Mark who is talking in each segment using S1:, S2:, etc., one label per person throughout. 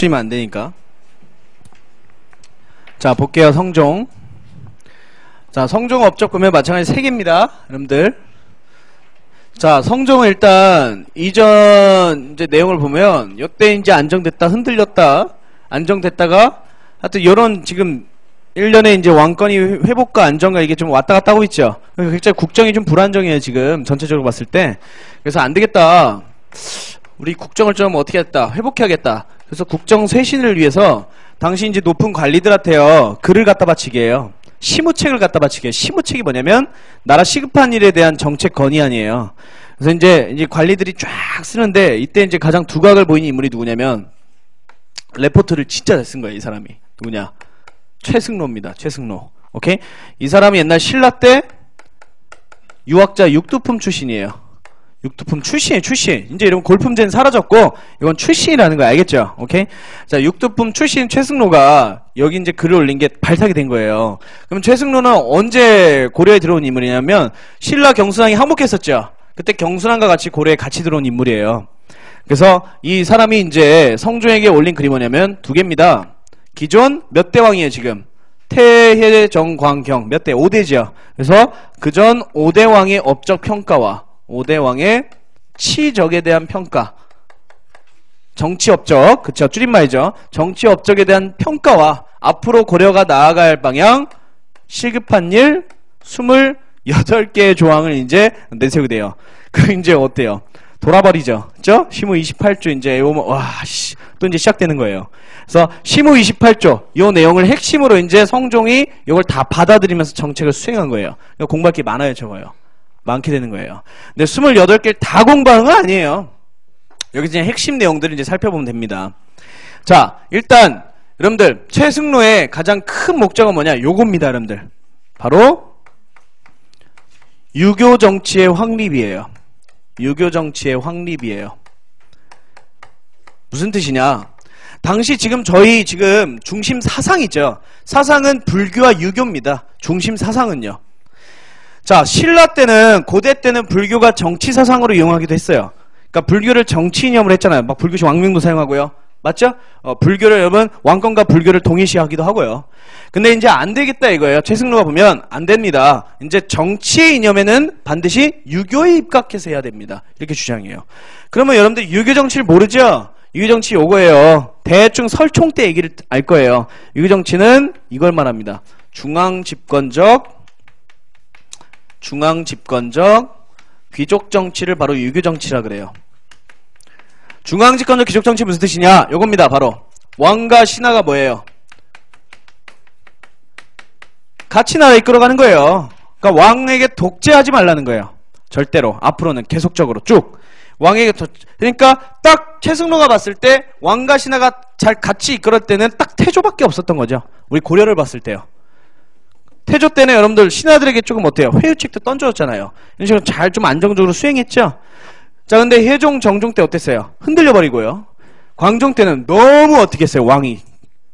S1: 틀리면 안 되니까. 자, 볼게요. 성종. 자, 성종 업적 보면 마찬가지 3개입니다. 여러분들. 자, 성종은 일단 이전 이제 내용을 보면 이때 이제 안정됐다, 흔들렸다, 안정됐다가 하여튼 요런 지금 1년에 이제 왕권이 회복과 안정과 이게 좀 왔다 갔다 하고 있죠. 굉장히 국정이 좀 불안정해요, 지금 전체적으로 봤을 때. 그래서 안 되겠다. 우리 국정을 좀 어떻게 했다, 회복해야겠다. 그래서 국정 쇄신을 위해서 당시 이제 높은 관리들한테요, 글을 갖다 바치게 해요. 시무책을 갖다 바치게 해요. 시무책이 뭐냐면 나라 시급한 일에 대한 정책 건의안이에요. 그래서 이제 관리들이 쫙 쓰는데 이때 이제 가장 두각을 보이는 인물이 누구냐면 레포트를 진짜 잘 쓴 거예요, 이 사람이. 누구냐? 최승로입니다. 최승로. 오케이? 이 사람이 옛날 신라 때 유학자 육두품 출신이에요. 육두품 출신. 이제 이러면 골품제는 사라졌고 이건 출신이라는 거 알겠죠? 오케이? 자, 육두품 출신 최승로가 여기 이제 글을 올린 게 발탁이 된 거예요. 그럼 최승로는 언제 고려에 들어온 인물이냐면 신라 경순왕이 항복했었죠. 그때 경순왕과 같이 고려에 같이 들어온 인물이에요. 그래서 이 사람이 이제 성종에게 올린 글이 뭐냐면 2개입니다. 기존 몇 대 왕이에요, 지금? 태해, 정, 광, 경. 몇 대? 5대죠. 그래서 그전 5대 왕의 업적 평가와 5대 왕의 치적에 대한 평가. 정치 업적. 그쵸. 줄임말이죠. 정치 업적에 대한 평가와 앞으로 고려가 나아갈 방향, 시급한 일, 28개의 조항을 이제 내세우게 돼요. 그 이제 어때요? 돌아버리죠. 그죠? 시무 28조 이제 오면 와, 또 이제 시작되는 거예요. 그래서 시무 28조 요 내용을 핵심으로 이제 성종이 이걸 다 받아들이면서 정책을 수행한 거예요. 공부할 게 많아요, 적어요. 많게 되는 거예요. 근데 28개를 다 공부하는 건 아니에요. 여기 이제 핵심 내용들을 이제 살펴보면 됩니다. 자, 일단 여러분들 최승로의 가장 큰 목적은 뭐냐? 요겁니다, 여러분들. 바로 유교 정치의 확립이에요. 유교 정치의 확립이에요. 무슨 뜻이냐? 당시 저희 중심 사상이죠. 사상은 불교와 유교입니다. 중심 사상은요. 자, 신라 때는, 고대 때는 불교가 정치 사상으로 이용하기도 했어요. 그러니까 불교를 정치 이념으로 했잖아요. 막 불교식 왕명도 사용하고요. 맞죠? 불교를 여러분 왕권과 불교를 동일시하기도 하고요. 근데 이제 안 되겠다 이거예요. 최승로가 보면 안 됩니다. 이제 정치의 이념에는 반드시 유교에 입각해서 해야 됩니다. 이렇게 주장해요. 그러면 여러분들 유교 정치를 모르죠? 유교 정치 요거예요. 대충 설총 때 얘기를 알 거예요. 유교 정치는 이걸 말합니다. 중앙집권적 귀족 정치를 바로 유교 정치라 그래요. 중앙집권적 귀족정치 무슨 뜻이냐? 요겁니다. 바로 왕과 신하가 뭐예요? 같이 나라 이끌어가는 거예요. 그러니까 왕에게 독재하지 말라는 거예요. 절대로. 앞으로는 계속적으로 쭉 왕에게 그러니까 딱 최승로가 봤을 때 왕과 신하가 잘 같이 이끌을 때는 딱 태조밖에 없었던 거죠. 우리 고려를 봤을 때요. 태조 때는 여러분들 신하들에게 조금 어때요? 회유책도 던져줬잖아요. 이런 식으로 잘 좀 안정적으로 수행했죠. 자, 근데 혜종, 정종 때 어땠어요? 흔들려 버리고요. 광종 때는 너무 어떻게 했어요? 왕이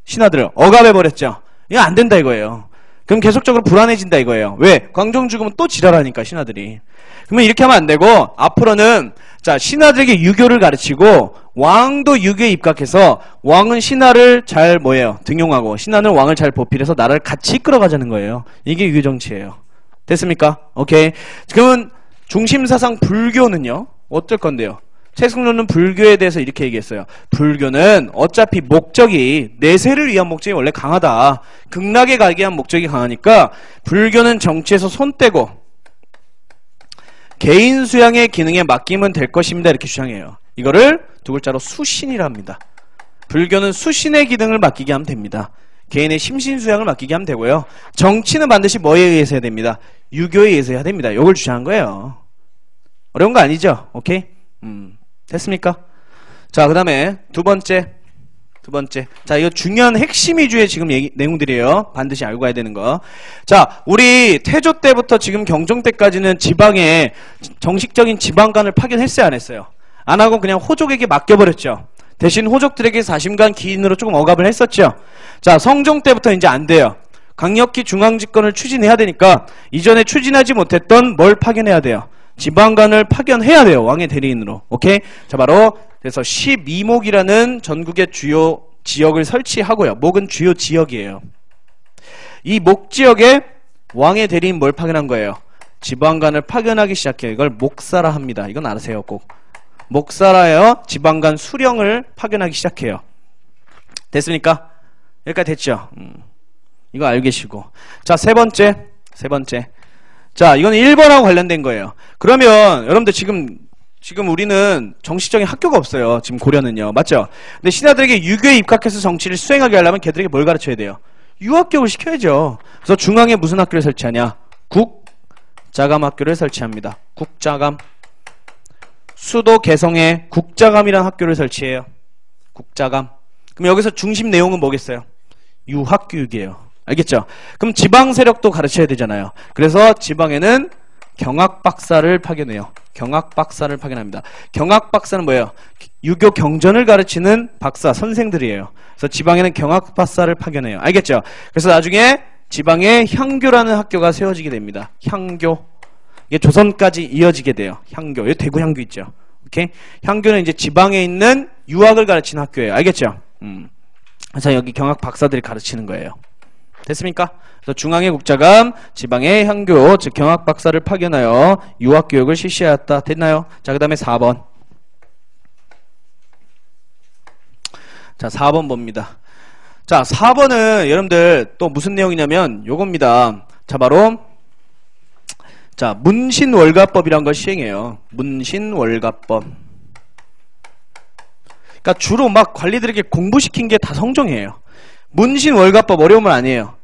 S1: 신하들을 억압해버렸죠. 이거 안 된다 이거예요. 그럼 계속적으로 불안해진다 이거예요. 왜? 광종 죽으면 또 지랄하니까 신하들이. 그러면 이렇게 하면 안 되고 앞으로는 자, 신하들에게 유교를 가르치고 왕도 유교에 입각해서 왕은 신하를 잘 뭐예요? 등용하고 신하는 왕을 잘 보필해서 나라를 같이 이끌어가자는 거예요. 이게 유교 정치예요. 됐습니까? 오케이. 그러면 중심사상 불교는요? 어떨 건데요? 최승로는 불교에 대해서 이렇게 얘기했어요. 불교는 어차피 목적이 내세를 위한 목적이 원래 강하다. 극락에 가기 위한 목적이 강하니까 불교는 정치에서 손 떼고 개인 수양의 기능에 맡기면 될 것입니다. 이렇게 주장해요. 이거를 두 글자로 수신이라 합니다. 불교는 수신의 기능을 맡기게 하면 됩니다. 개인의 심신수양을 맡기게 하면 되고요. 정치는 반드시 뭐에 의해서 해야 됩니다? 유교에 의해서 해야 됩니다. 이걸 주장한 거예요. 어려운 거 아니죠? 오케이? 됐습니까? 자, 그 다음에 두 번째. 자, 이거 중요한 핵심 위주의 지금 내용들이에요. 반드시 알고 가야 되는 거. 자, 우리 태조 때부터 지금 경종 때까지는 지방에 정식적인 지방관을 파견했어요, 안 했어요? 안 하고 그냥 호족에게 맡겨버렸죠. 대신 호족들에게 사심관 기인으로 조금 억압을 했었죠. 자, 성종 때부터 이제 안 돼요. 강력히 중앙집권을 추진해야 되니까 이전에 추진하지 못했던 뭘 파견해야 돼요? 지방관을 파견해야 돼요. 왕의 대리인으로. 오케이? 자, 바로 그래서 12목이라는 전국의 주요 지역을 설치하고요. 목은 주요 지역이에요. 이 목지역에 왕의 대리인 뭘 파견한 거예요? 지방간을 파견하기 시작해요. 이걸 목사라 합니다. 이건 알으세요. 꼭. 목사라여 지방간 수령을 파견하기 시작해요. 됐습니까? 여기까지 됐죠? 이거 알고 계시고. 자, 세 번째. 자, 이거는 1번하고 관련된 거예요. 그러면 여러분들 지금 우리는 정치적인 학교가 없어요. 지금 고려는요. 맞죠? 근데 신하들에게 유교에 입학해서 정치를 수행하게 하려면 걔들에게 뭘 가르쳐야 돼요? 유학교육을 시켜야죠. 그래서 중앙에 무슨 학교를 설치하냐? 국자감 학교를 설치합니다. 국자감. 수도 개성에 국자감이라는 학교를 설치해요. 국자감. 그럼 여기서 중심 내용은 뭐겠어요? 유학교육이에요. 알겠죠? 그럼 지방 세력도 가르쳐야 되잖아요. 그래서 지방에는 경학박사를 파견해요. 경학박사를 파견합니다. 경학박사는 뭐예요? 유교 경전을 가르치는 박사, 선생들이에요. 그래서 지방에는 경학박사를 파견해요. 알겠죠? 그래서 나중에 지방에 향교라는 학교가 세워지게 됩니다. 향교. 이게 조선까지 이어지게 돼요. 향교. 여기 대구 향교 있죠? 오케이? 향교는 이제 지방에 있는 유학을 가르치는 학교예요. 알겠죠? 그래서 여기 경학박사들이 가르치는 거예요. 됐습니까? 그래서 중앙의 국자감, 지방의 향교, 즉 경학박사를 파견하여 유학교육을 실시하였다. 됐나요? 자, 그 다음에 4번. 자, 4번 봅니다. 자, 4번은 여러분들 또 무슨 내용이냐면 요겁니다. 자, 바로 자, 문신월가법이라는 걸 시행해요. 문신월가법. 그러니까 주로 막 관리들에게 공부시킨 게 다 성종이에요. 문신월가법 어려운 말 아니에요.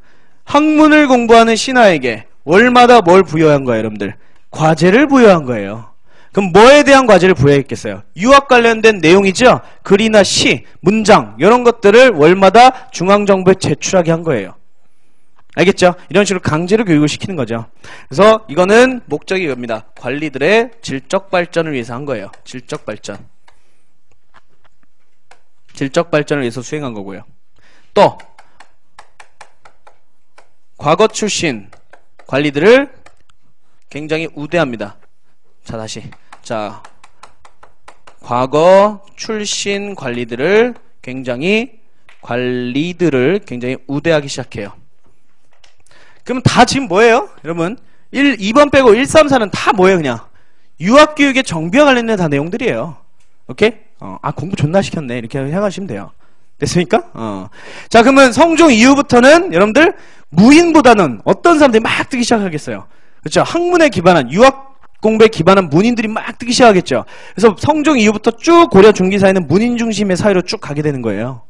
S1: 학문을 공부하는 신하에게 월마다 뭘 부여한 거예요, 여러분들? 과제를 부여한 거예요. 그럼 뭐에 대한 과제를 부여했겠어요? 유학 관련된 내용이죠? 글이나 시, 문장 이런 것들을 월마다 중앙정부에 제출하게 한 거예요. 알겠죠? 이런 식으로 강제로 교육을 시키는 거죠. 그래서 이거는 목적이 이겁니다. 관리들의 질적 발전을 위해서 한 거예요. 질적 발전. 질적 발전을 위해서 수행한 거고요. 또 과거 출신 관리들을 굉장히 우대합니다. 자, 다시. 자, 과거 출신 관리들을 굉장히 우대하기 시작해요. 그럼 다 지금 뭐예요? 여러분 2번 빼고 1, 3, 4는 다 뭐예요? 그냥 유학교육의 정비와 관련된 다 내용들이에요. 오케이? 공부 존나 시켰네 이렇게 생각하시면 돼요. 됐습니까? 자, 그러면 성종 이후부터는 여러분들 무인보다는 어떤 사람들이 막 뜨기 시작하겠어요. 그렇죠? 학문에 기반한 유학 공부에 기반한 문인들이 막 뜨기 시작하겠죠. 그래서 성종 이후부터 쭉 고려 중기 사회는 문인 중심의 사회로 쭉 가게 되는 거예요.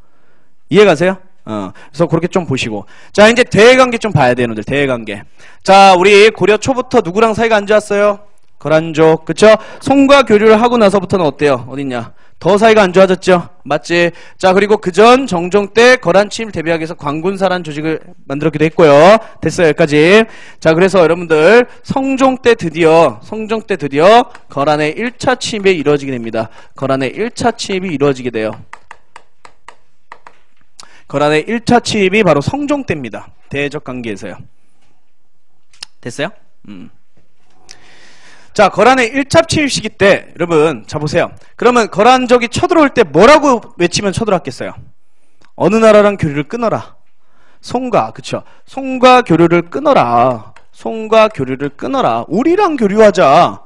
S1: 이해가세요? 그래서 그렇게 좀 보시고. 자, 이제 대외관계 좀 봐야 돼요, 여러분들. 대외관계. 자, 우리 고려 초부터 누구랑 사이가 안 좋았어요? 거란족. 그쵸? 송과 교류를 하고 나서부터는 어때요? 어딨냐? 더 사이가 안 좋아졌죠? 맞지? 자, 그리고 그전 정종 때 거란 침입을 대비하기 위해서 광군사라는 조직을 만들었기도 했고요. 됐어요, 여기까지. 자, 그래서 여러분들 성종 때 드디어 거란의 1차 침입이 이루어지게 됩니다. 거란의 1차 침입이 이루어지게 돼요. 거란의 1차 침입이 바로 성종 때입니다. 대적 관계에서요. 됐어요? 자, 거란의 1차 침입 시기 때 여러분 자 보세요. 그러면 거란족이 쳐들어올 때 뭐라고 외치면 쳐들어왔겠어요? 어느 나라랑 교류를 끊어라. 송과, 그쵸? 송과 교류를 끊어라. 송과 교류를 끊어라. 우리랑 교류하자.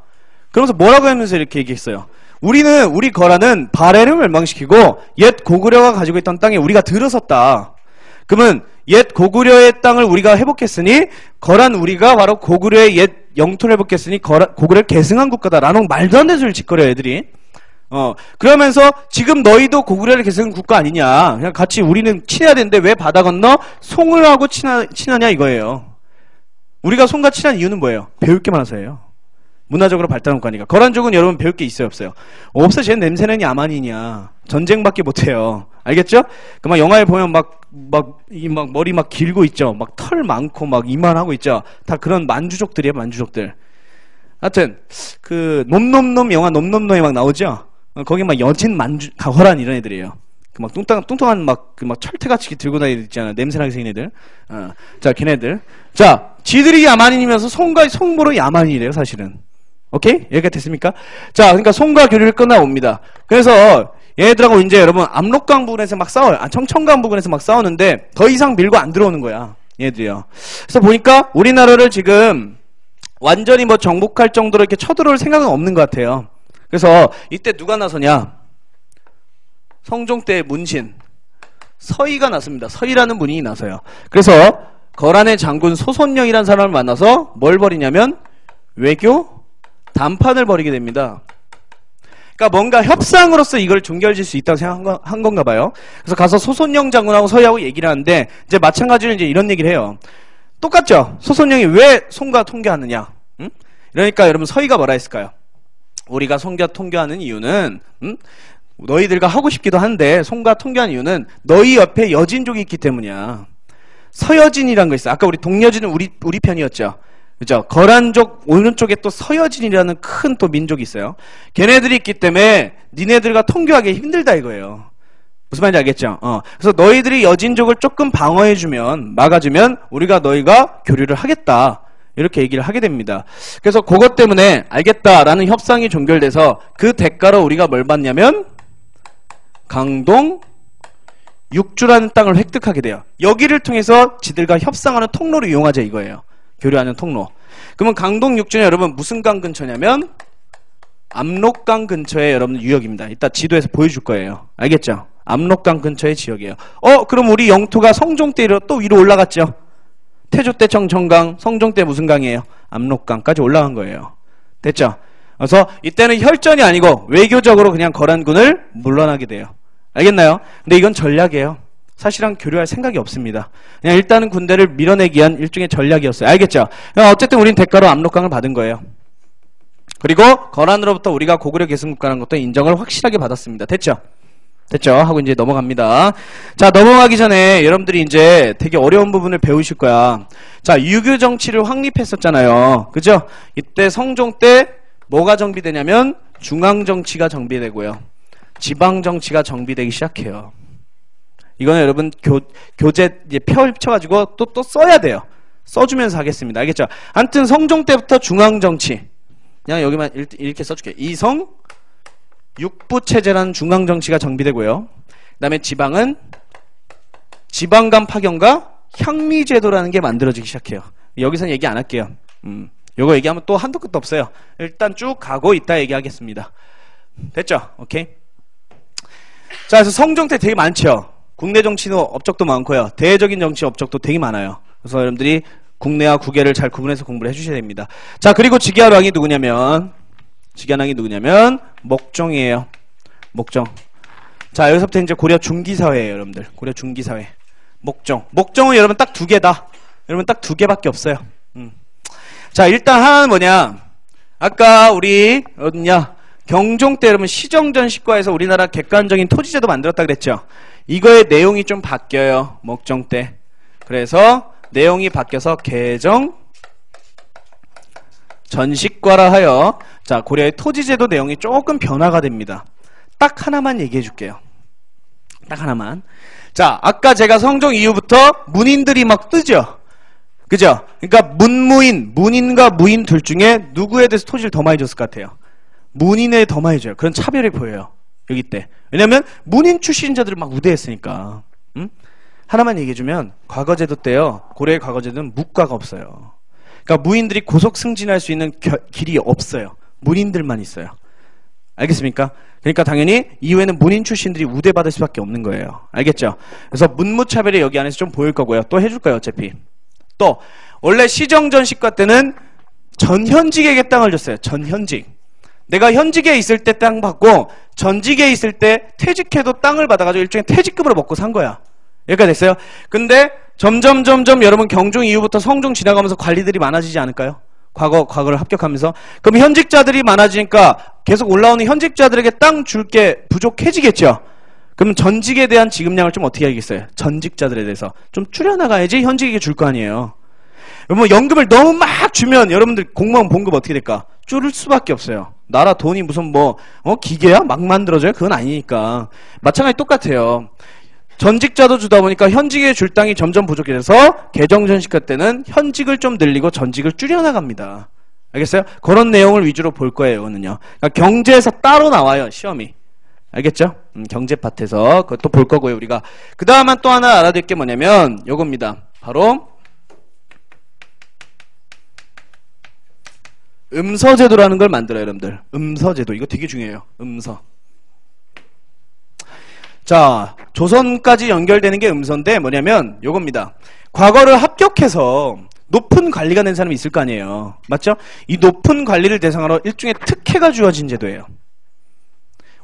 S1: 그러면서 뭐라고 하면서 이렇게 얘기했어요? 우리 거란은 발해를 멸망시키고 옛 고구려가 가지고 있던 땅에 우리가 들어섰다. 그러면 옛 고구려의 땅을 우리가 회복했으니 거란 우리가 바로 고구려의 옛 영토를 회복했으니 고구려를 계승한 국가다라는 말도 안 되는 소리를 짓거려 애들이. 그러면서 지금 너희도 고구려를 계승한 국가 아니냐. 그냥 같이 우리는 친해야 되는데 왜 바다 건너 송을 하고 친하냐 이거예요. 우리가 송과 친한 이유는 뭐예요? 배울 게 많아서예요. 문화적으로 발달한 국가니까. 거란족은 여러분 배울 게 있어요, 없어요? 없어. 쟤는 냄새는 야만이냐. 전쟁밖에 못해요. 알겠죠? 그 막 영화에 보면 머리 막 길고 있죠. 막 털 많고 막 이만하고 있죠. 다 그런 만주족들이에요, 만주족들. 하여튼 그 놈놈놈 영화 놈놈놈에 막 나오죠. 거기 막 여진 거란 이런 애들이에요. 그 막 뚱뚱한 그 막 철퇴같이 들고 다니는 있잖아. 냄새나게 생긴 애들. 자, 걔네들. 자, 지들이 야만인이면서 송모로 야만인이래요, 사실은. 오케이? 여기가 됐습니까? 자, 그러니까 송과 교류를 끊어옵니다. 그래서 얘네들하고 이제 여러분 압록강 부근에서 막 싸워요. 청천강 부근에서 막 싸우는데 더 이상 밀고 안 들어오는 거야. 얘네들이요. 그래서 보니까 우리나라를 지금 완전히 뭐 정복할 정도로 이렇게 쳐들어올 생각은 없는 것 같아요. 그래서 이때 누가 나서냐? 성종 때 문신 서희가 났습니다. 서희라는 분이 나서요. 그래서 거란의 장군 소손령이라는 사람을 만나서 뭘 벌이냐면 외교談판을 벌이게 됩니다. 그러니까 뭔가 협상으로서 이걸 종결질 수 있다고 생각한 건가 봐요. 그래서 가서 소손령 장군하고 서희하고 얘기를 하는데 이제 마찬가지로 이제 이런 얘기를 해요. 똑같죠? 소손령이 왜 송가 통교하느냐? 응? 그러니까 여러분 서희가 뭐라 했을까요? 우리가 송가 통교하는 이유는 너희들과 하고 싶기도 한데 송가 통교하는 이유는 너희 옆에 여진족이 있기 때문이야. 서여진이란 거 있어. 아까 우리 동여진은 우리 편이었죠. 그죠? 거란족 오른쪽에 또 서여진이라는 큰 또 민족이 있어요. 걔네들이 있기 때문에 니네들과 통교하기 힘들다 이거예요. 무슨 말인지 알겠죠? 그래서 너희들이 여진족을 조금 방어해주면 막아주면 우리가 너희가 교류를 하겠다. 이렇게 얘기를 하게 됩니다. 그래서 그것 때문에 알겠다라는 협상이 종결돼서 그 대가로 우리가 뭘 받냐면 강동 6주라는 땅을 획득하게 돼요. 여기를 통해서 지들과 협상하는 통로를 이용하자 이거예요. 교류하는 통로. 그러면 강동 6주는 여러분 무슨 강 근처냐면 압록강 근처에 여러분 유역입니다. 이따 지도에서 보여줄 거예요. 알겠죠? 압록강 근처의 지역이에요. 그럼 우리 영토가 성종 때 또 위로 올라갔죠? 태조 때 청천강, 성종 때 무슨 강이에요? 압록강까지 올라간 거예요. 됐죠? 그래서 이때는 혈전이 아니고 외교적으로 그냥 거란군을 물러나게 돼요. 알겠나요? 근데 이건 전략이에요. 사실은 교류할 생각이 없습니다. 그냥 일단은 군대를 밀어내기 위한 일종의 전략이었어요. 알겠죠? 어쨌든 우린 대가로 압록강을 받은 거예요. 그리고 거란으로부터 우리가 고구려 계승국가라는 것도 인정을 확실하게 받았습니다. 됐죠? 됐죠? 하고 이제 넘어갑니다. 자, 넘어가기 전에 여러분들이 이제 되게 어려운 부분을 배우실 거야. 자, 유교 정치를 확립했었잖아요. 그죠? 이때 성종 때 뭐가 정비되냐면 중앙 정치가 정비되고요. 지방 정치가 정비되기 시작해요. 이거는 여러분 교재 이제 펼쳐가지고 또 써야 돼요. 써주면서 하겠습니다. 알겠죠? 아무튼 성종 때부터 중앙 정치. 그냥 여기만 이렇게 써줄게요. 이성 육부체제라는 중앙 정치가 정비되고요. 그 다음에 지방은 지방간 파견과 향미제도라는 게 만들어지기 시작해요. 여기서는 얘기 안 할게요. 요거 얘기하면 또 한도 끝도 없어요. 일단 쭉 가고 이따 얘기하겠습니다. 됐죠? 오케이. 자, 그래서 성종 때 되게 많죠. 국내 정치도 업적도 많고요. 대외적인 정치 업적도 되게 많아요. 그래서 여러분들이 국내와 국외를 잘 구분해서 공부를 해주셔야 됩니다. 자, 그리고 직위한 왕이 누구냐면 목종이에요. 목종. 자, 여기서부터 이제 고려 중기사회예요, 여러분들. 고려 중기사회. 목종. 목종은 여러분 딱 두 개다. 여러분 딱 두 개밖에 없어요. 자, 일단 하나는 뭐냐? 아까 우리 어딨냐? 경종 때 여러분 시정전식과에서 우리나라 객관적인 토지제도 만들었다 그랬죠? 이거의 내용이 좀 바뀌어요. 목종 때. 그래서 내용이 바뀌어서 개정 전식과라 하여 자, 고려의 토지제도 내용이 조금 변화가 됩니다. 딱 하나만 얘기해 줄게요. 딱 하나만. 자, 아까 제가 성종 이후부터 문인들이 막 뜨죠? 그죠? 그러니까 문인과 무인 둘 중에 누구에 대해서 토지를 더 많이 줬을 것 같아요? 문인에 더 많이 줘요. 그런 차별이 보여요. 여기 때. 왜냐면 문인 출신자들을 막 우대했으니까. 하나만 얘기해주면 과거제도 때요. 고려의 과거제도는 묵과가 없어요. 그러니까 무인들이 고속 승진할 수 있는 길이 없어요. 문인들만 있어요. 알겠습니까? 그러니까 당연히 이후에는 문인 출신들이 우대받을 수밖에 없는 거예요. 알겠죠? 그래서 문무차별이 여기 안에서 좀 보일 거고요. 또 해줄 거예요. 어차피. 또 원래 시정전식과 때는 전현직에게 땅을 줬어요. 전현직. 내가 현직에 있을 때 땅 받고 전직에 있을 때 퇴직해도 땅을 받아가지고 일종의 퇴직금으로 먹고 산 거야. 여기까지 됐어요. 근데 점점 여러분 경종 이후부터 성종 지나가면서 관리들이 많아지지 않을까요? 과거를 합격하면서. 그럼 현직자들이 많아지니까 계속 올라오는 현직자들에게 땅 줄 게 부족해지겠죠? 그럼 전직에 대한 지급량을 좀 어떻게 하겠어요? 전직자들에 대해서 좀 줄여나가야지 현직에게 줄 거 아니에요. 뭐 연금을 너무 막 주면 여러분들 공무원 봉급 어떻게 될까? 줄일 수밖에 없어요. 나라 돈이 무슨 기계야? 막 만들어져요? 그건 아니니까. 마찬가지 똑같아요. 전직자도 주다 보니까 현직에 줄 땅이 점점 부족해져서 개정전식과 때는 현직을 좀 늘리고 전직을 줄여나갑니다. 알겠어요? 그런 내용을 위주로 볼 거예요. 이거는요. 그러니까 경제에서 따로 나와요. 시험이. 알겠죠? 경제 파트에서 그것도 볼 거고요, 우리가. 그 다음은 또 하나 알아둘 게 뭐냐면 요겁니다. 바로 음서제도라는 걸 만들어요, 여러분들. 음서제도. 이거 되게 중요해요. 음서. 자, 조선까지 연결되는 게 음서인데 뭐냐면 요겁니다. 과거를 합격해서 높은 관리가 된 사람이 있을 거 아니에요. 맞죠? 이 높은 관리를 대상으로 일종의 특혜가 주어진 제도예요.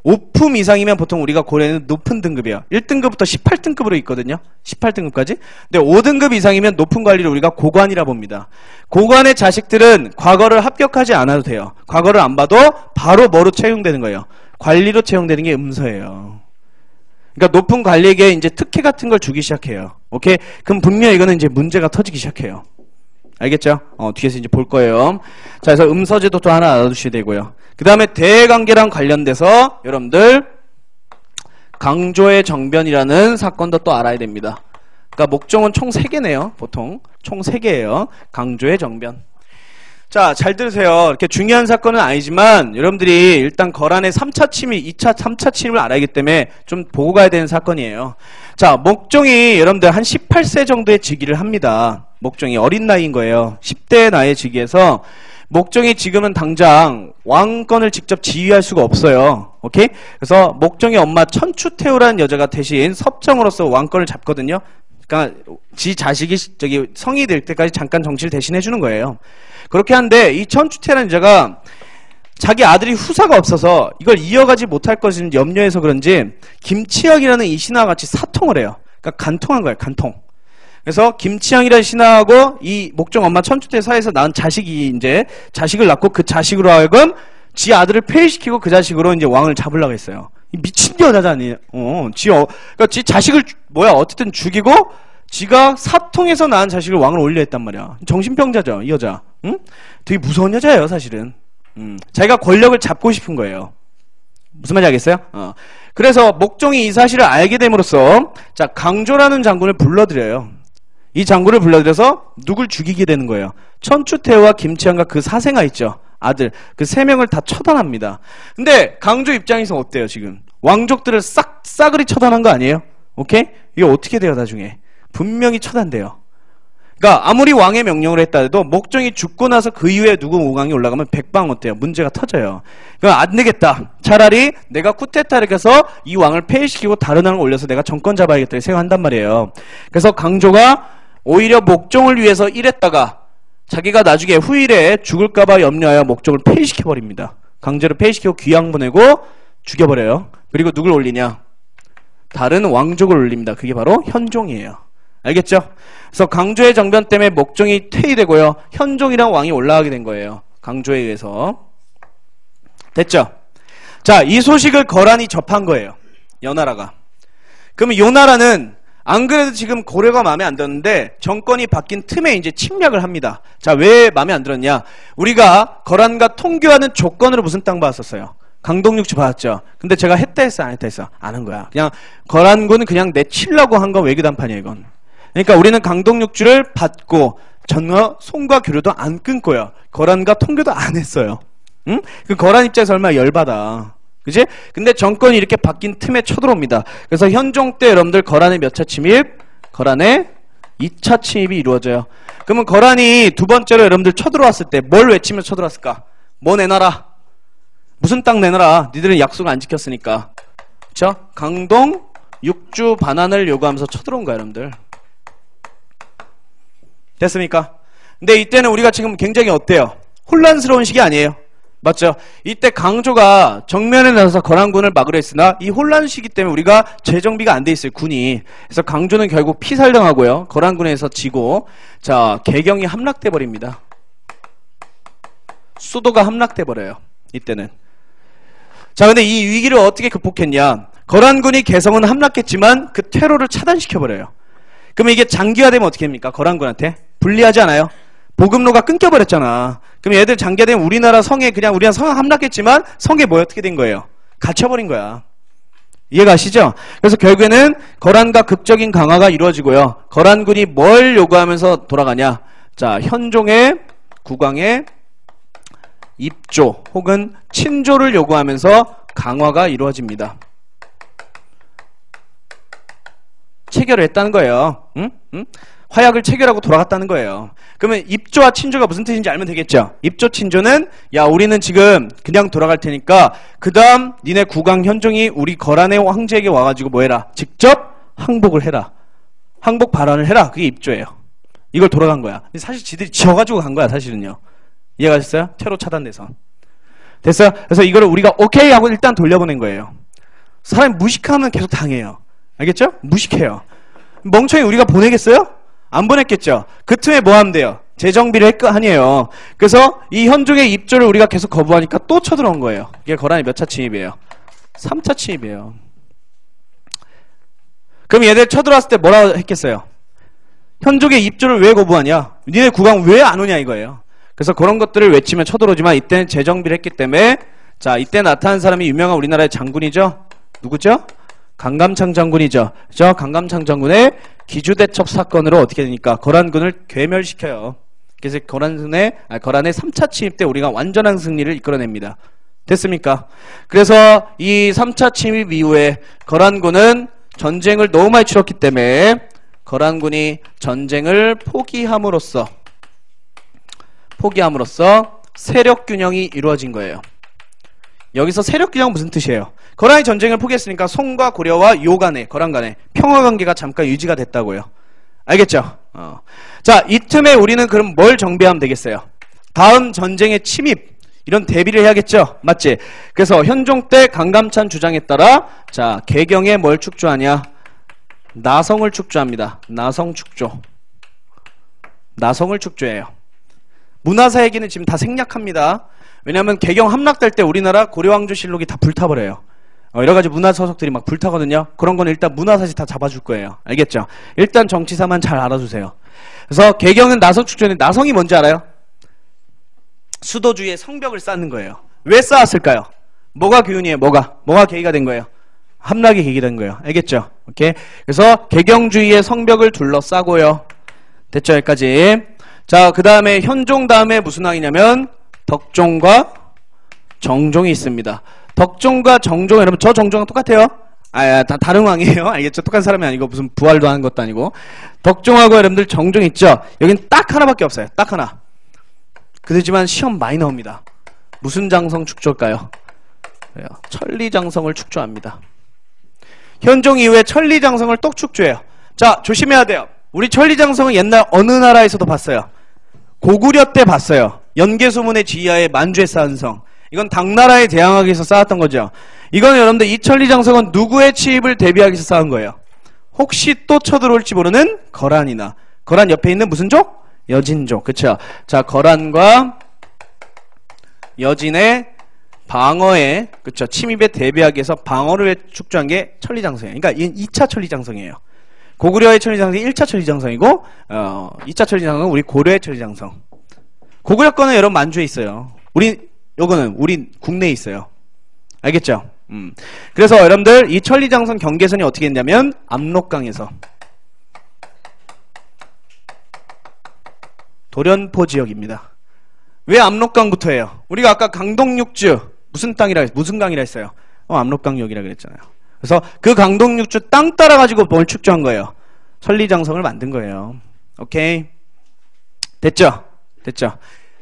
S1: 5품 이상이면 보통 우리가 고려하는 높은 등급이에요. 1등급부터 18등급으로 있거든요. 18등급까지. 근데 5등급 이상이면 높은 관리를 우리가 고관이라 봅니다. 고관의 자식들은 과거를 합격하지 않아도 돼요. 과거를 안 봐도 바로 뭐로 채용되는 거예요? 관리로 채용되는 게 음서예요. 그러니까 높은 관리에게 이제 특혜 같은 걸 주기 시작해요. 오케이? 그럼 분명히 이거는 이제 문제가 터지기 시작해요. 알겠죠? 뒤에서 이제 볼 거예요. 자, 그래서 음서제도 또 하나 알아두셔야 되고요. 그 다음에 대관계랑 관련돼서 여러분들 강조의 정변이라는 사건도 또 알아야 됩니다. 그러니까 목적은 총 3개네요. 보통 총 3개예요. 강조의 정변. 자, 잘 들으세요. 이렇게 중요한 사건은 아니지만 여러분들이 일단 거란의 3차 침입, 2차, 3차 침입을 알아야기 때문에 좀 보고 가야 되는 사건이에요. 자, 목종이 여러분들 한 18세 정도의 즉위를 합니다. 목종이 어린 나이인 거예요. 10대 나이에 즉위해서 목종이 지금은 당장 왕권을 직접 지휘할 수가 없어요. 오케이? 그래서 목종의 엄마 천추태후라는 여자가 대신 섭정으로서 왕권을 잡거든요. 그러니까 지 자식이 성이 될 때까지 잠깐 정치를 대신해 주는 거예요. 그렇게 하는데 이 천추태라는 여자가 자기 아들이 후사가 없어서 이걸 이어가지 못할 것을 염려해서 그런지 김치학이라는 이 신하와 같이 사통을 해요. 그러니까 간통한 거예요. 간통. 그래서 김치향이라는 신하하고 이 목종 엄마 천추태 사이에서 낳은 자식이 이제 자식을 낳고 그 자식으로 하여금 지 아들을 폐위시키고 그 자식으로 이제 왕을 잡으려고 했어요. 미친 여자잖니. 그러니까 지 자식을 어쨌든 죽이고 지가 사통해서 낳은 자식을 왕을 올려 했단 말이야. 정신병자죠, 이 여자. 응? 되게 무서운 여자예요, 사실은. 자기가 권력을 잡고 싶은 거예요. 무슨 말인지 알겠어요? 그래서 목종이 이 사실을 알게 됨으로써 자, 강조라는 장군을 불러들여요. 이 장군을 불러들여서 누굴 죽이게 되는 거예요. 천추태후와 김치향과 그 사생아 있죠. 아들. 그 3명을 다 처단합니다. 근데 강조 입장에서 어때요, 지금? 왕족들을 싸그리 처단한 거 아니에요? 오케이? 이게 어떻게 돼요, 나중에? 분명히 처단돼요. 그러니까 아무리 왕의 명령을 했다 해도 목종이 죽고 나서 그 이후에 누구 우강이 올라가면 백방 어때요? 문제가 터져요. 그러니까 안 되겠다. 차라리 내가 쿠데타를 해서 이 왕을 폐위시키고 다른 왕을 올려서 내가 정권 잡아야겠다 생각한단 말이에요. 그래서 강조가 오히려 목종을 위해서 일했다가 자기가 나중에 후일에 죽을까봐 염려하여 목종을 폐위시켜버립니다. 강제로 폐위시키고 귀양 보내고 죽여버려요. 그리고 누굴 올리냐? 다른 왕족을 올립니다. 그게 바로 현종이에요. 알겠죠? 그래서 강조의 정변 때문에 목종이 퇴위되고요. 현종이랑 왕이 올라가게 된 거예요. 강조에 의해서. 됐죠? 자, 이 소식을 거란이 접한 거예요. 여나라가. 그러면 요나라는 안 그래도 지금 고려가 마음에 안 들었는데 정권이 바뀐 틈에 이제 침략을 합니다. 자, 왜 마음에 안 들었냐? 우리가 거란과 통교하는 조건으로 무슨 땅 받았었어요? 강동육지 받았죠. 근데 제가 했다 했어, 안 했다 했어? 안 한 거야. 그냥 거란군은 그냥 내치려고 한 건 외교단판이에요, 이건. 그러니까 우리는 강동육지를 받고 전과 송과 교류도 안 끊고요. 거란과 통교도 안 했어요. 응? 그 거란 입장에서 얼마나 열받아. 그지? 근데 정권이 이렇게 바뀐 틈에 쳐들어옵니다. 그래서 현종 때 여러분들 거란의 몇 차 침입? 거란의 2차 침입이 이루어져요. 그러면 거란이 두 번째로 여러분들 쳐들어왔을 때 뭘 외치며 쳐들어왔을까? 뭐 내놔라? 무슨 땅 내놔라? 니들은 약속을 안 지켰으니까. 그쵸? 강동 육주 반환을 요구하면서 쳐들어온 거야, 여러분들. 됐습니까? 근데 이때는 우리가 지금 굉장히 어때요? 혼란스러운 시기 아니에요? 맞죠? 이때 강조가 정면에 나서서 거란군을 막으려 했으나 이 혼란 시기 때문에 우리가 재정비가 안 돼 있어요, 군이. 그래서 강조는 결국 피살당하고요. 거란군에서 지고 자, 개경이 함락돼 버립니다. 수도가 함락돼 버려요. 이때는. 자, 근데 이 위기를 어떻게 극복했냐? 거란군이 개성은 함락했지만 그 테러를 차단시켜 버려요. 그러면 이게 장기화되면 어떻게 됩니까? 거란군한테 불리하지 않아요? 보급로가 끊겨버렸잖아. 그럼 얘들 장기화되면 우리나라 성에 그냥 우리나라 성 함락했지만 성에 뭐 어떻게 된 거예요? 갇혀버린 거야. 이해가시죠? 그래서 결국에는 거란과 극적인 강화가 이루어지고요. 거란군이 뭘 요구하면서 돌아가냐? 자, 현종의 국왕의 입조 혹은 친조를 요구하면서 강화가 이루어집니다. 체결을 했다는 거예요. 응? 응? 화약을 체결하고 돌아갔다는 거예요. 그러면 입조와 친조가 무슨 뜻인지 알면 되겠죠? 입조, 친조는 야 우리는 지금 그냥 돌아갈 테니까 그 다음 니네 국왕 현종이 우리 거란의 황제에게 와가지고 뭐 해라? 직접 항복을 해라. 항복 발언을 해라. 그게 입조예요. 이걸 돌아간 거야. 근데 사실 지들이 지어가지고 간 거야 사실은요. 이해가셨어요? 테러 차단돼서. 됐어요? 그래서 이거를 우리가 오케이 하고 일단 돌려보낸 거예요. 사람이 무식하면 계속 당해요. 알겠죠? 무식해요. 멍청이 우리가 보내겠어요? 안 보냈겠죠. 그 틈에 뭐 하면 돼요? 재정비를 할 거 아니에요. 그래서 이 현종의 입조를 우리가 계속 거부하니까 또 쳐들어온 거예요. 이게 거란이 몇 차 침입이에요? 3차 침입이에요. 그럼 얘들 쳐들어왔을 때 뭐라고 했겠어요? 현종의 입조를 왜 거부하냐? 니네 국왕 왜 안 오냐 이거예요. 그래서 그런 것들을 외치면 쳐들어오지만 이때는 재정비를 했기 때문에 자 이때 나타난 사람이 유명한 우리나라의 장군이죠? 누구죠? 강감창 장군이죠. 그죠? 강감창 장군의 기주대첩 사건으로 어떻게 되니까 거란군을 괴멸시켜요. 그래서 거란의 3차 침입 때 우리가 완전한 승리를 이끌어냅니다. 됐습니까? 그래서 이 3차 침입 이후에 거란군은 전쟁을 너무 많이 치렀기 때문에 거란군이 전쟁을 포기함으로써 세력 균형이 이루어진 거예요. 여기서 세력 균형은 무슨 뜻이에요? 거란이 전쟁을 포기했으니까 송과 고려와 요 간에 거란 간에 평화관계가 잠깐 유지가 됐다고요. 알겠죠? 자, 이 틈에 우리는 그럼 뭘 정비하면 되겠어요? 다음 전쟁의 침입 이런 대비를 해야겠죠? 맞지? 그래서 현종 때 강감찬 주장에 따라 자 개경에 뭘 축조하냐? 나성을 축조합니다. 나성 축조. 나성을 축조해요. 문화사 얘기는 지금 다 생략합니다. 왜냐하면 개경 함락될 때 우리나라 고려왕조실록이 다 불타버려요. 여러가지 문화서석들이 막 불타거든요. 그런 건 일단 문화사시 다 잡아줄 거예요. 알겠죠? 일단 정치사만 잘 알아주세요. 그래서 개경은 나성 축조인데 나성이 뭔지 알아요? 수도주의의 성벽을 쌓는 거예요. 왜 쌓았을까요? 뭐가 교훈이에요? 뭐가 계기가 된 거예요? 함락이 계기가 된 거예요. 알겠죠? 오케이. 그래서 개경주의의 성벽을 둘러싸고요. 됐죠? 여기까지. 자, 그 다음에 현종 다음에 무슨 왕이냐면 덕종과 정종이 있습니다. 덕종과 정종, 여러분 저 정종은 똑같아요. 다 다른 왕이에요. 알겠죠? 똑같은 사람이 아니고 무슨 부활도 하는 것도 아니고. 덕종하고 여러분들 정종 있죠? 여긴 딱 하나밖에 없어요. 딱 하나. 그렇지만 시험 많이 나옵니다. 무슨 장성 축조일까요? 천리장성을 축조합니다. 현종 이후에 천리장성을 또 축조해요. 자, 조심해야 돼요. 우리 천리장성은 옛날 어느 나라에서도 봤어요. 고구려 때 봤어요. 연개소문의 지하에 만주에 쌓은 성. 이건 당나라에 대항하기 위해서 쌓았던 거죠. 이건 여러분들 이 천리장성은 누구의 침입을 대비하기 위해서 쌓은 거예요? 혹시 또 쳐들어올지 모르는 거란이나 거란 옆에 있는 무슨 족? 여진족. 그쵸? 자, 거란과 여진의 방어에, 그쵸? 침입에 대비하기 위해서 방어를 축조한 게 천리장성이에요. 그러니까 이건 2차 천리장성이에요. 고구려의 천리장성이 1차 천리장성이고 2차 천리장성은 우리 고려의 천리장성. 고구려 거는 여러분 만주에 있어요. 요거는 우리 국내에 있어요. 알겠죠? 그래서 여러분들 이 천리장성 경계선이 어떻게 했냐면 압록강에서 도련포 지역입니다. 왜 압록강부터 해요? 우리가 아까 강동육주 무슨 강이라 했어요? 압록강역이라 그랬잖아요. 그래서 그 강동육주 땅 따라가지고 뭘 축조한 거예요? 천리장성을 만든 거예요. 오케이? 됐죠?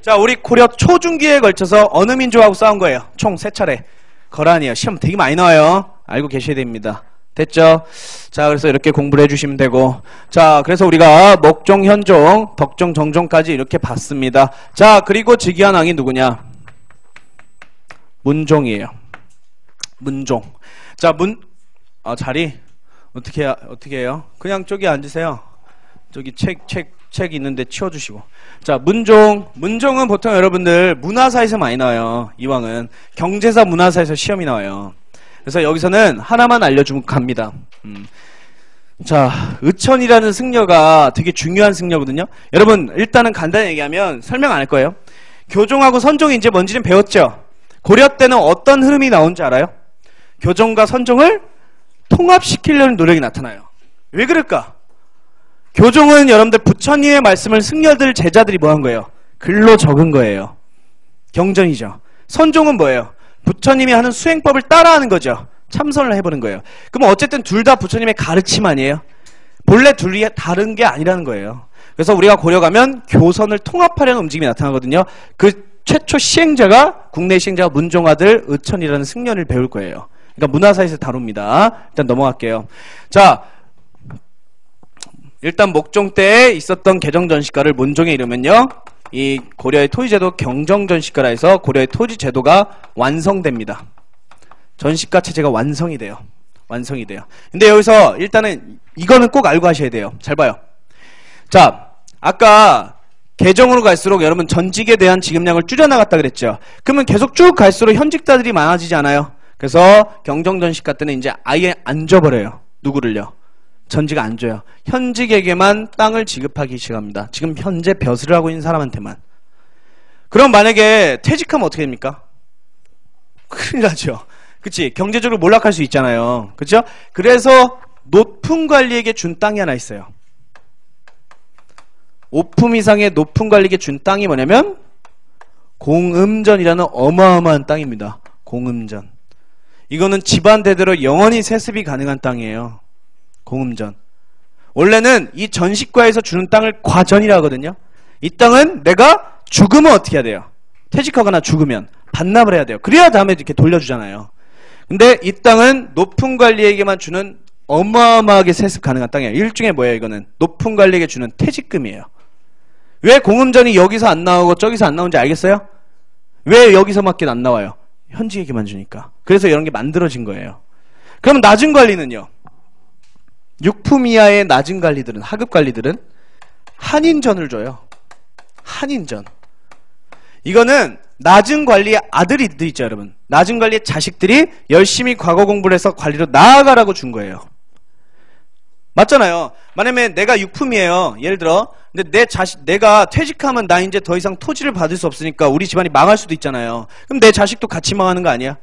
S1: 자, 우리 고려 초중기에 걸쳐서 어느 민족하고 싸운 거예요? 총 3차례. 거란이에요. 시험 되게 많이 나와요. 알고 계셔야 됩니다. 됐죠? 자, 그래서 이렇게 공부를 해주시면 되고. 자, 그래서 우리가 목종, 현종, 덕종, 정종까지 이렇게 봤습니다. 자, 그리고 즉위한 왕이 누구냐? 문종이에요. 문종. 자, 자리? 어떻게 해요? 그냥 저기 앉으세요. 저기 책 있는데 치워주시고. 자, 문종은 보통 여러분들 문화사에서 많이 나와요. 이왕은 경제사 문화사에서 시험이 나와요. 그래서 여기서는 하나만 알려주면 갑니다. 자, 의천이라는 승려가 되게 중요한 승려거든요. 여러분 일단은 간단히 얘기하면 설명 안 할 거예요. 교종하고 선종이 이제 뭔지는 배웠죠. 고려 때는 어떤 흐름이 나온지 알아요? 교종과 선종을 통합시키려는 노력이 나타나요. 왜 그럴까? 교종은 여러분들 부처님의 말씀을 승려들 제자들이 뭐 한 거예요? 글로 적은 거예요. 경전이죠. 선종은 뭐예요? 부처님이 하는 수행법을 따라하는 거죠. 참선을 해보는 거예요. 그럼 어쨌든 둘 다 부처님의 가르침 아니에요? 본래 둘이 다른 게 아니라는 거예요. 그래서 우리가 고려 가면 교선을 통합하려는 움직임이 나타나거든요. 그 최초 시행자가 국내 시행자가 문종아들 의천이라는 승려를 배울 거예요. 그러니까 문화사에서 다룹니다. 일단 넘어갈게요. 자, 일단 목종 때에 있었던 개정전시가를 문종에 이르면요, 이 고려의 토지제도 경정전시가라 해서 고려의 토지제도가 완성됩니다. 전시가 체제가 완성이 돼요. 완성이 돼요. 근데 여기서 일단은 이거는 꼭 알고 하셔야 돼요. 잘 봐요. 자, 아까 개정으로 갈수록 여러분 전직에 대한 지급량을 줄여나갔다 그랬죠. 그러면 계속 쭉 갈수록 현직자들이 많아지지 않아요? 그래서 경정전시가 때는 이제 아예 안 줘버려요. 누구를요? 전직 안 줘요. 현직에게만 땅을 지급하기 시작합니다. 지금 현재 벼슬을 하고 있는 사람한테만. 그럼 만약에 퇴직하면 어떻게 됩니까? 큰일 나죠. 그치? 경제적으로 몰락할 수 있잖아요. 그쵸? 그래서 높은 관리에게 준 땅이 하나 있어요. 5품 이상의 높은 관리에게 준 땅이 뭐냐면 공음전이라는 어마어마한 땅입니다. 공음전. 이거는 집안 대대로 영원히 세습이 가능한 땅이에요. 공음전. 원래는 이 전시과에서 주는 땅을 과전이라 하거든요. 이 땅은 내가 죽으면 어떻게 해야 돼요? 퇴직하거나 죽으면 반납을 해야 돼요. 그래야 다음에 이렇게 돌려주잖아요. 근데 이 땅은 높은 관리에게만 주는 어마어마하게 세습 가능한 땅이에요. 일종의 뭐예요? 이거는 높은 관리에게 주는 퇴직금이에요. 왜 공음전이 여기서 안 나오고 저기서 안 나오는지 알겠어요? 왜 여기서밖에 안 나와요? 현직에게만 주니까. 그래서 이런 게 만들어진 거예요. 그럼 낮은 관리는요? 6품 이하의 낮은 관리들은, 하급 관리들은 한인전을 줘요. 한인전. 이거는 낮은 관리의 아들이들 있죠, 여러분. 낮은 관리의 자식들이 열심히 과거 공부를 해서 관리로 나아가라고 준 거예요. 맞잖아요. 만약에 내가 6품이에요. 예를 들어. 근데 내가 퇴직하면 나 이제 더 이상 토지를 받을 수 없으니까 우리 집안이 망할 수도 있잖아요. 그럼 내 자식도 같이 망하는 거 아니야?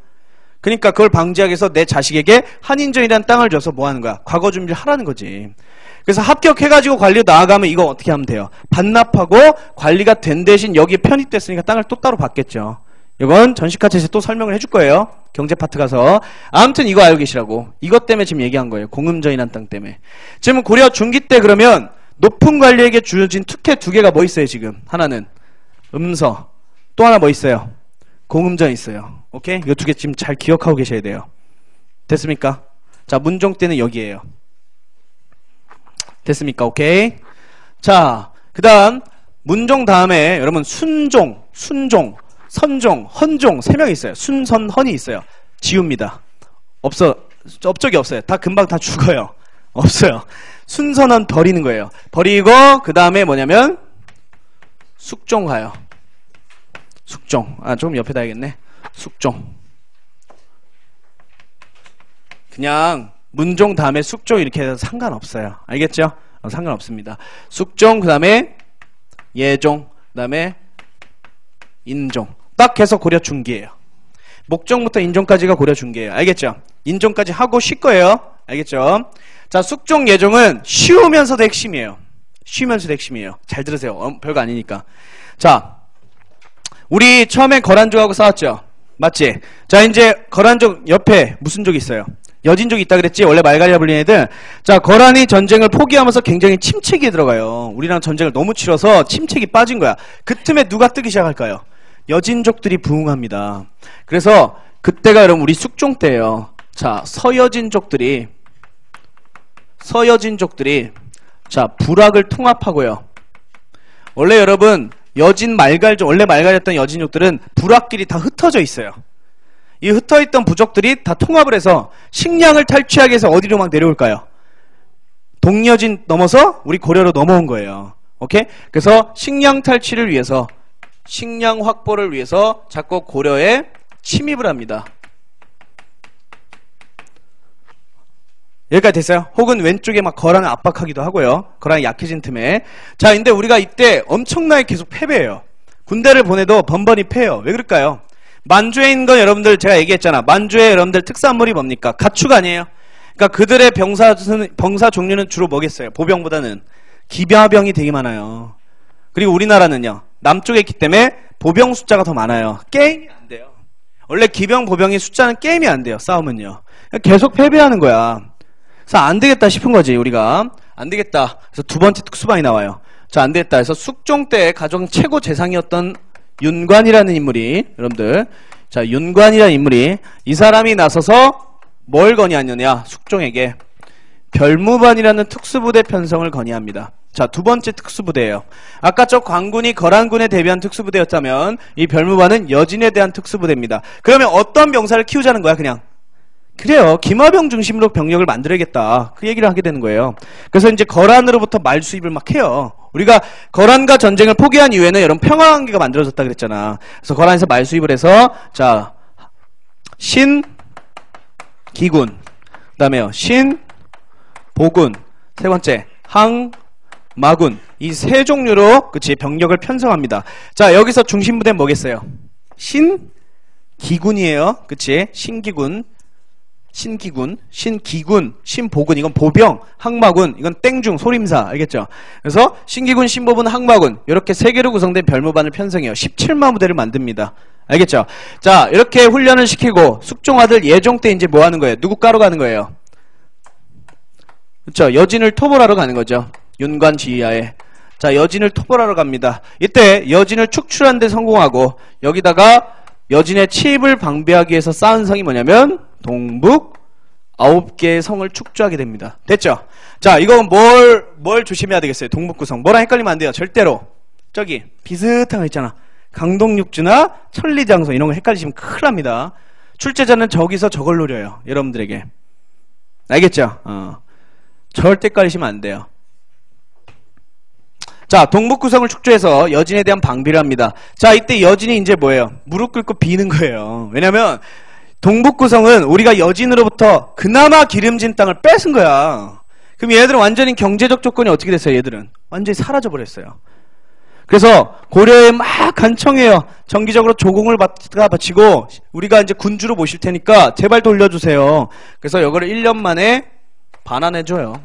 S1: 그러니까 그걸 방지하기 위해서 내 자식에게 한인전이라는 땅을 줘서 뭐 하는 거야? 과거 준비를 하라는 거지. 그래서 합격해가지고 관리로 나아가면 이거 어떻게 하면 돼요? 반납하고 관리가 된 대신 여기에 편입됐으니까 땅을 또 따로 받겠죠. 이건 전시카체에서 또 설명을 해줄 거예요. 경제 파트 가서. 아무튼 이거 알고 계시라고. 이것 때문에 지금 얘기한 거예요. 공음전이란 땅 때문에. 지금 고려 중기 때 그러면 높은 관리에게 주어진 특혜 두 개가 뭐 있어요 지금? 하나는 음서. 또 하나 뭐 있어요? 공음전 있어요. 오케이? 이 두 개 지금 잘 기억하고 계셔야 돼요. 됐습니까? 자, 문종 때는 여기에요. 됐습니까? 오케이? 자, 그 다음 문종 다음에 여러분 순종, 순종, 선종, 헌종 세 명이 있어요. 순선, 헌이 있어요. 지웁니다. 업적이 없어요. 다 금방 다 죽어요. 없어요. 순선은 버리는 거예요. 버리고 그 다음에 뭐냐면 숙종 가요. 숙종. 아, 조금 옆에다 해야겠네. 숙종. 그냥 문종 다음에 숙종 이렇게 해서 상관없어요. 알겠죠? 상관없습니다. 숙종 그 다음에 예종 그 다음에 인종. 딱 해서 고려 중기예요. 목종부터 인종까지가 고려 중기예요. 알겠죠? 인종까지 하고 쉴 거예요. 알겠죠? 자, 숙종 예종은 쉬우면서도 핵심이에요. 쉬우면서도 핵심이에요. 잘 들으세요. 별거 아니니까. 자, 우리 처음에 거란족하고 싸웠죠? 맞지? 자, 이제 거란족 옆에 무슨 족이 있어요? 여진족이 있다 그랬지? 원래 말갈이라 불리는 애들. 자, 거란이 전쟁을 포기하면서 굉장히 침체기에 들어가요. 우리랑 전쟁을 너무 치러서 침체기 빠진 거야. 그 틈에 누가 뜨기 시작할까요? 여진족들이 부흥합니다. 그래서 그때가 여러분 우리 숙종 때예요. 자, 서여진족들이 자, 부락을 통합하고요. 원래 여러분 여진 말갈족, 원래 말갈이었던 여진족들은 부락끼리 다 흩어져 있어요. 이 흩어있던 부족들이 다 통합을 해서 식량을 탈취하기 위해서 어디로 막 내려올까요? 동여진 넘어서 우리 고려로 넘어온 거예요. 오케이? 그래서 식량 탈취를 위해서, 식량 확보를 위해서 자꾸 고려에 침입을 합니다. 여기까지 됐어요? 혹은 왼쪽에 막 거란을 압박하기도 하고요. 거란이 약해진 틈에. 자, 근데 우리가 이때 엄청나게 계속 패배해요. 군대를 보내도 번번이 패해요. 왜 그럴까요? 만주에 있는 건 여러분들 제가 얘기했잖아. 만주에 여러분들 특산물이 뭡니까? 가축 아니에요? 그러니까 그들의 병사 종류는 주로 뭐겠어요? 보병보다는 기병이 되게 많아요. 그리고 우리나라는요. 남쪽에 있기 때문에 보병 숫자가 더 많아요. 게임이 안 돼요. 원래 기병, 보병의 숫자는 게임이 안 돼요. 싸우면요. 계속 패배하는 거야. 그래서 안 되겠다 싶은 거지, 우리가. 안 되겠다. 그래서 두 번째 특수반이 나와요. 자, 안 되겠다. 그래서 숙종 때 가장 최고 재상이었던 윤관이라는 인물이, 여러분들. 자, 윤관이라는 인물이, 이 사람이 나서서 뭘 건의하느냐, 숙종에게. 별무반이라는 특수부대 편성을 건의합니다. 자, 두 번째 특수부대예요. 아까 저 광군이 거란군에 대비한 특수부대였다면 이 별무반은 여진에 대한 특수부대입니다. 그러면 어떤 병사를 키우자는 거야, 그냥? 그래요. 김화병 중심으로 병력을 만들어야겠다. 그 얘기를 하게 되는 거예요. 그래서 이제 거란으로부터 말 수입을 막 해요. 우리가 거란과 전쟁을 포기한 이후에는 여러분 평화관계가 만들어졌다 그랬잖아. 그래서 거란에서 말 수입을 해서 자, 신기군, 그 다음에요 신보군, 세 번째 항마군, 이 세 종류로 그치 병력을 편성합니다. 자, 여기서 중심부대는 뭐겠어요? 신기군이에요. 그치? 신기군, 신보군, 이건 보병, 항마군, 이건 땡중, 소림사, 알겠죠? 그래서 신기군, 신보군, 항마군, 이렇게 세 개로 구성된 별무반을 편성해요. 17만 부대를 만듭니다. 알겠죠? 자, 이렇게 훈련을 시키고 숙종아들 예종 때 이제 뭐 하는 거예요? 누구 까러 가는 거예요? 그렇죠? 여진을 토벌하러 가는 거죠. 윤관 지휘하에. 자, 여진을 토벌하러 갑니다. 이때 여진을 축출하는 데 성공하고 여기다가 여진의 치입을 방비하기 위해서 쌓은 성이 뭐냐면 동북 9개의 성을 축조하게 됩니다. 됐죠? 자, 이거 뭘 조심해야 되겠어요? 동북구성. 뭐랑 헷갈리면 안 돼요. 절대로. 저기 비슷한 거 있잖아. 강동육주나 천리장성 이런 거 헷갈리시면 큰일 납니다. 출제자는 저기서 저걸 노려요. 여러분들에게. 알겠죠? 절대 헷갈리시면 안 돼요. 자, 동북구성을 축조해서 여진에 대한 방비를 합니다. 자, 이때 여진이 이제 뭐예요? 무릎 꿇고 비는 거예요. 왜냐면 동북구성은 우리가 여진으로부터 그나마 기름진 땅을 뺏은 거야. 그럼 얘들은 완전히 경제적 조건이 어떻게 됐어요? 얘들은 완전히 사라져버렸어요. 그래서 고려에 막 간청해요. 정기적으로 조공을 바치고 우리가 이제 군주로 모실 테니까 제발 돌려주세요. 그래서 이거를 1년 만에 반환해줘요.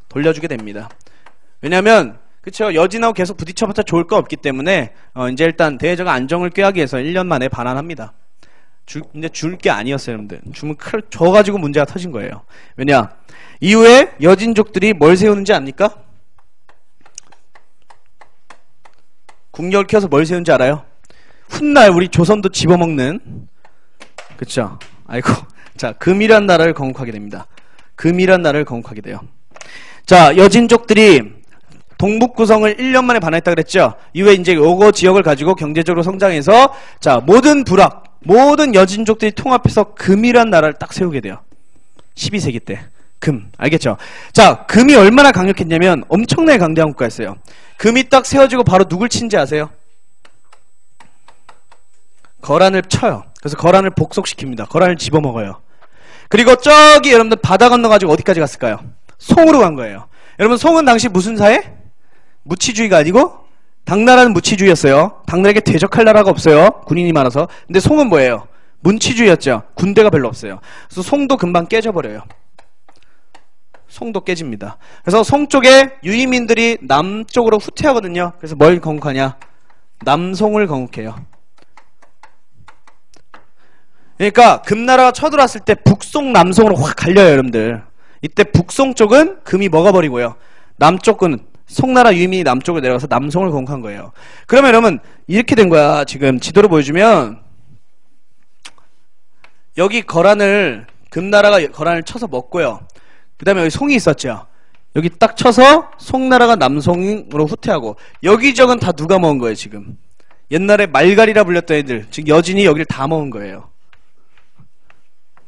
S1: 돌려주게 됩니다. 왜냐면 그쵸, 여진하고 계속 부딪혀봤자 좋을 거 없기 때문에 이제 일단 대외적 안정을 꾀하기 위해서 1년 만에 반환합니다. 근데 줄 게 아니었어요, 여러분들. 주면 줘가지고 문제가 터진 거예요. 왜냐? 이후에 여진족들이 뭘 세우는지 압니까? 국력을 켜서 뭘 세우는지 알아요? 훗날 우리 조선도 집어먹는, 그쵸? 아이고. 자, 금이란 나라를 건국하게 됩니다. 금이란 나라를 건국하게 돼요. 자, 여진족들이 동북구성을 1년 만에 반환했다 그랬죠? 이후에 이제 요거 지역을 가지고 경제적으로 성장해서 자, 모든 여진족들이 통합해서 금이란 나라를 딱 세우게 돼요. 12세기 때. 금. 알겠죠? 자, 금이 얼마나 강력했냐면 엄청나게 강대한 국가였어요. 금이 딱 세워지고 바로 누굴 친지 아세요? 거란을 쳐요. 그래서 거란을 복속시킵니다. 거란을 집어먹어요. 그리고 저기 여러분들 바다 건너가지고 어디까지 갔을까요? 송으로 간 거예요. 여러분 송은 당시 무슨 사회? 무치주의가 아니고 당나라는 무치주의였어요. 당나라에게 대적할 나라가 없어요. 군인이 많아서. 근데 송은 뭐예요? 문치주의였죠. 군대가 별로 없어요. 그래서 송도 금방 깨져버려요. 송도 깨집니다. 그래서 송 쪽에 유이민들이 남쪽으로 후퇴하거든요. 그래서 뭘 건국하냐? 남송을 건국해요. 그러니까 금나라가 쳐들어왔을 때 북송, 남송으로 확 갈려요, 여러분들. 이때 북송 쪽은 금이 먹어버리고요. 남쪽은 송나라 유민이 남쪽으로 내려가서 남송을 건국한 거예요. 그러면 여러분 이렇게 된 거야. 지금 지도로 보여주면 여기 금나라가 거란을 쳐서 먹고요. 그 다음에 여기 송이 있었죠. 여기 딱 쳐서 송나라가 남송으로 후퇴하고 여기저건 다 누가 먹은 거예요 지금. 옛날에 말갈이라 불렸던 애들, 지금 여진이 여기를 다 먹은 거예요.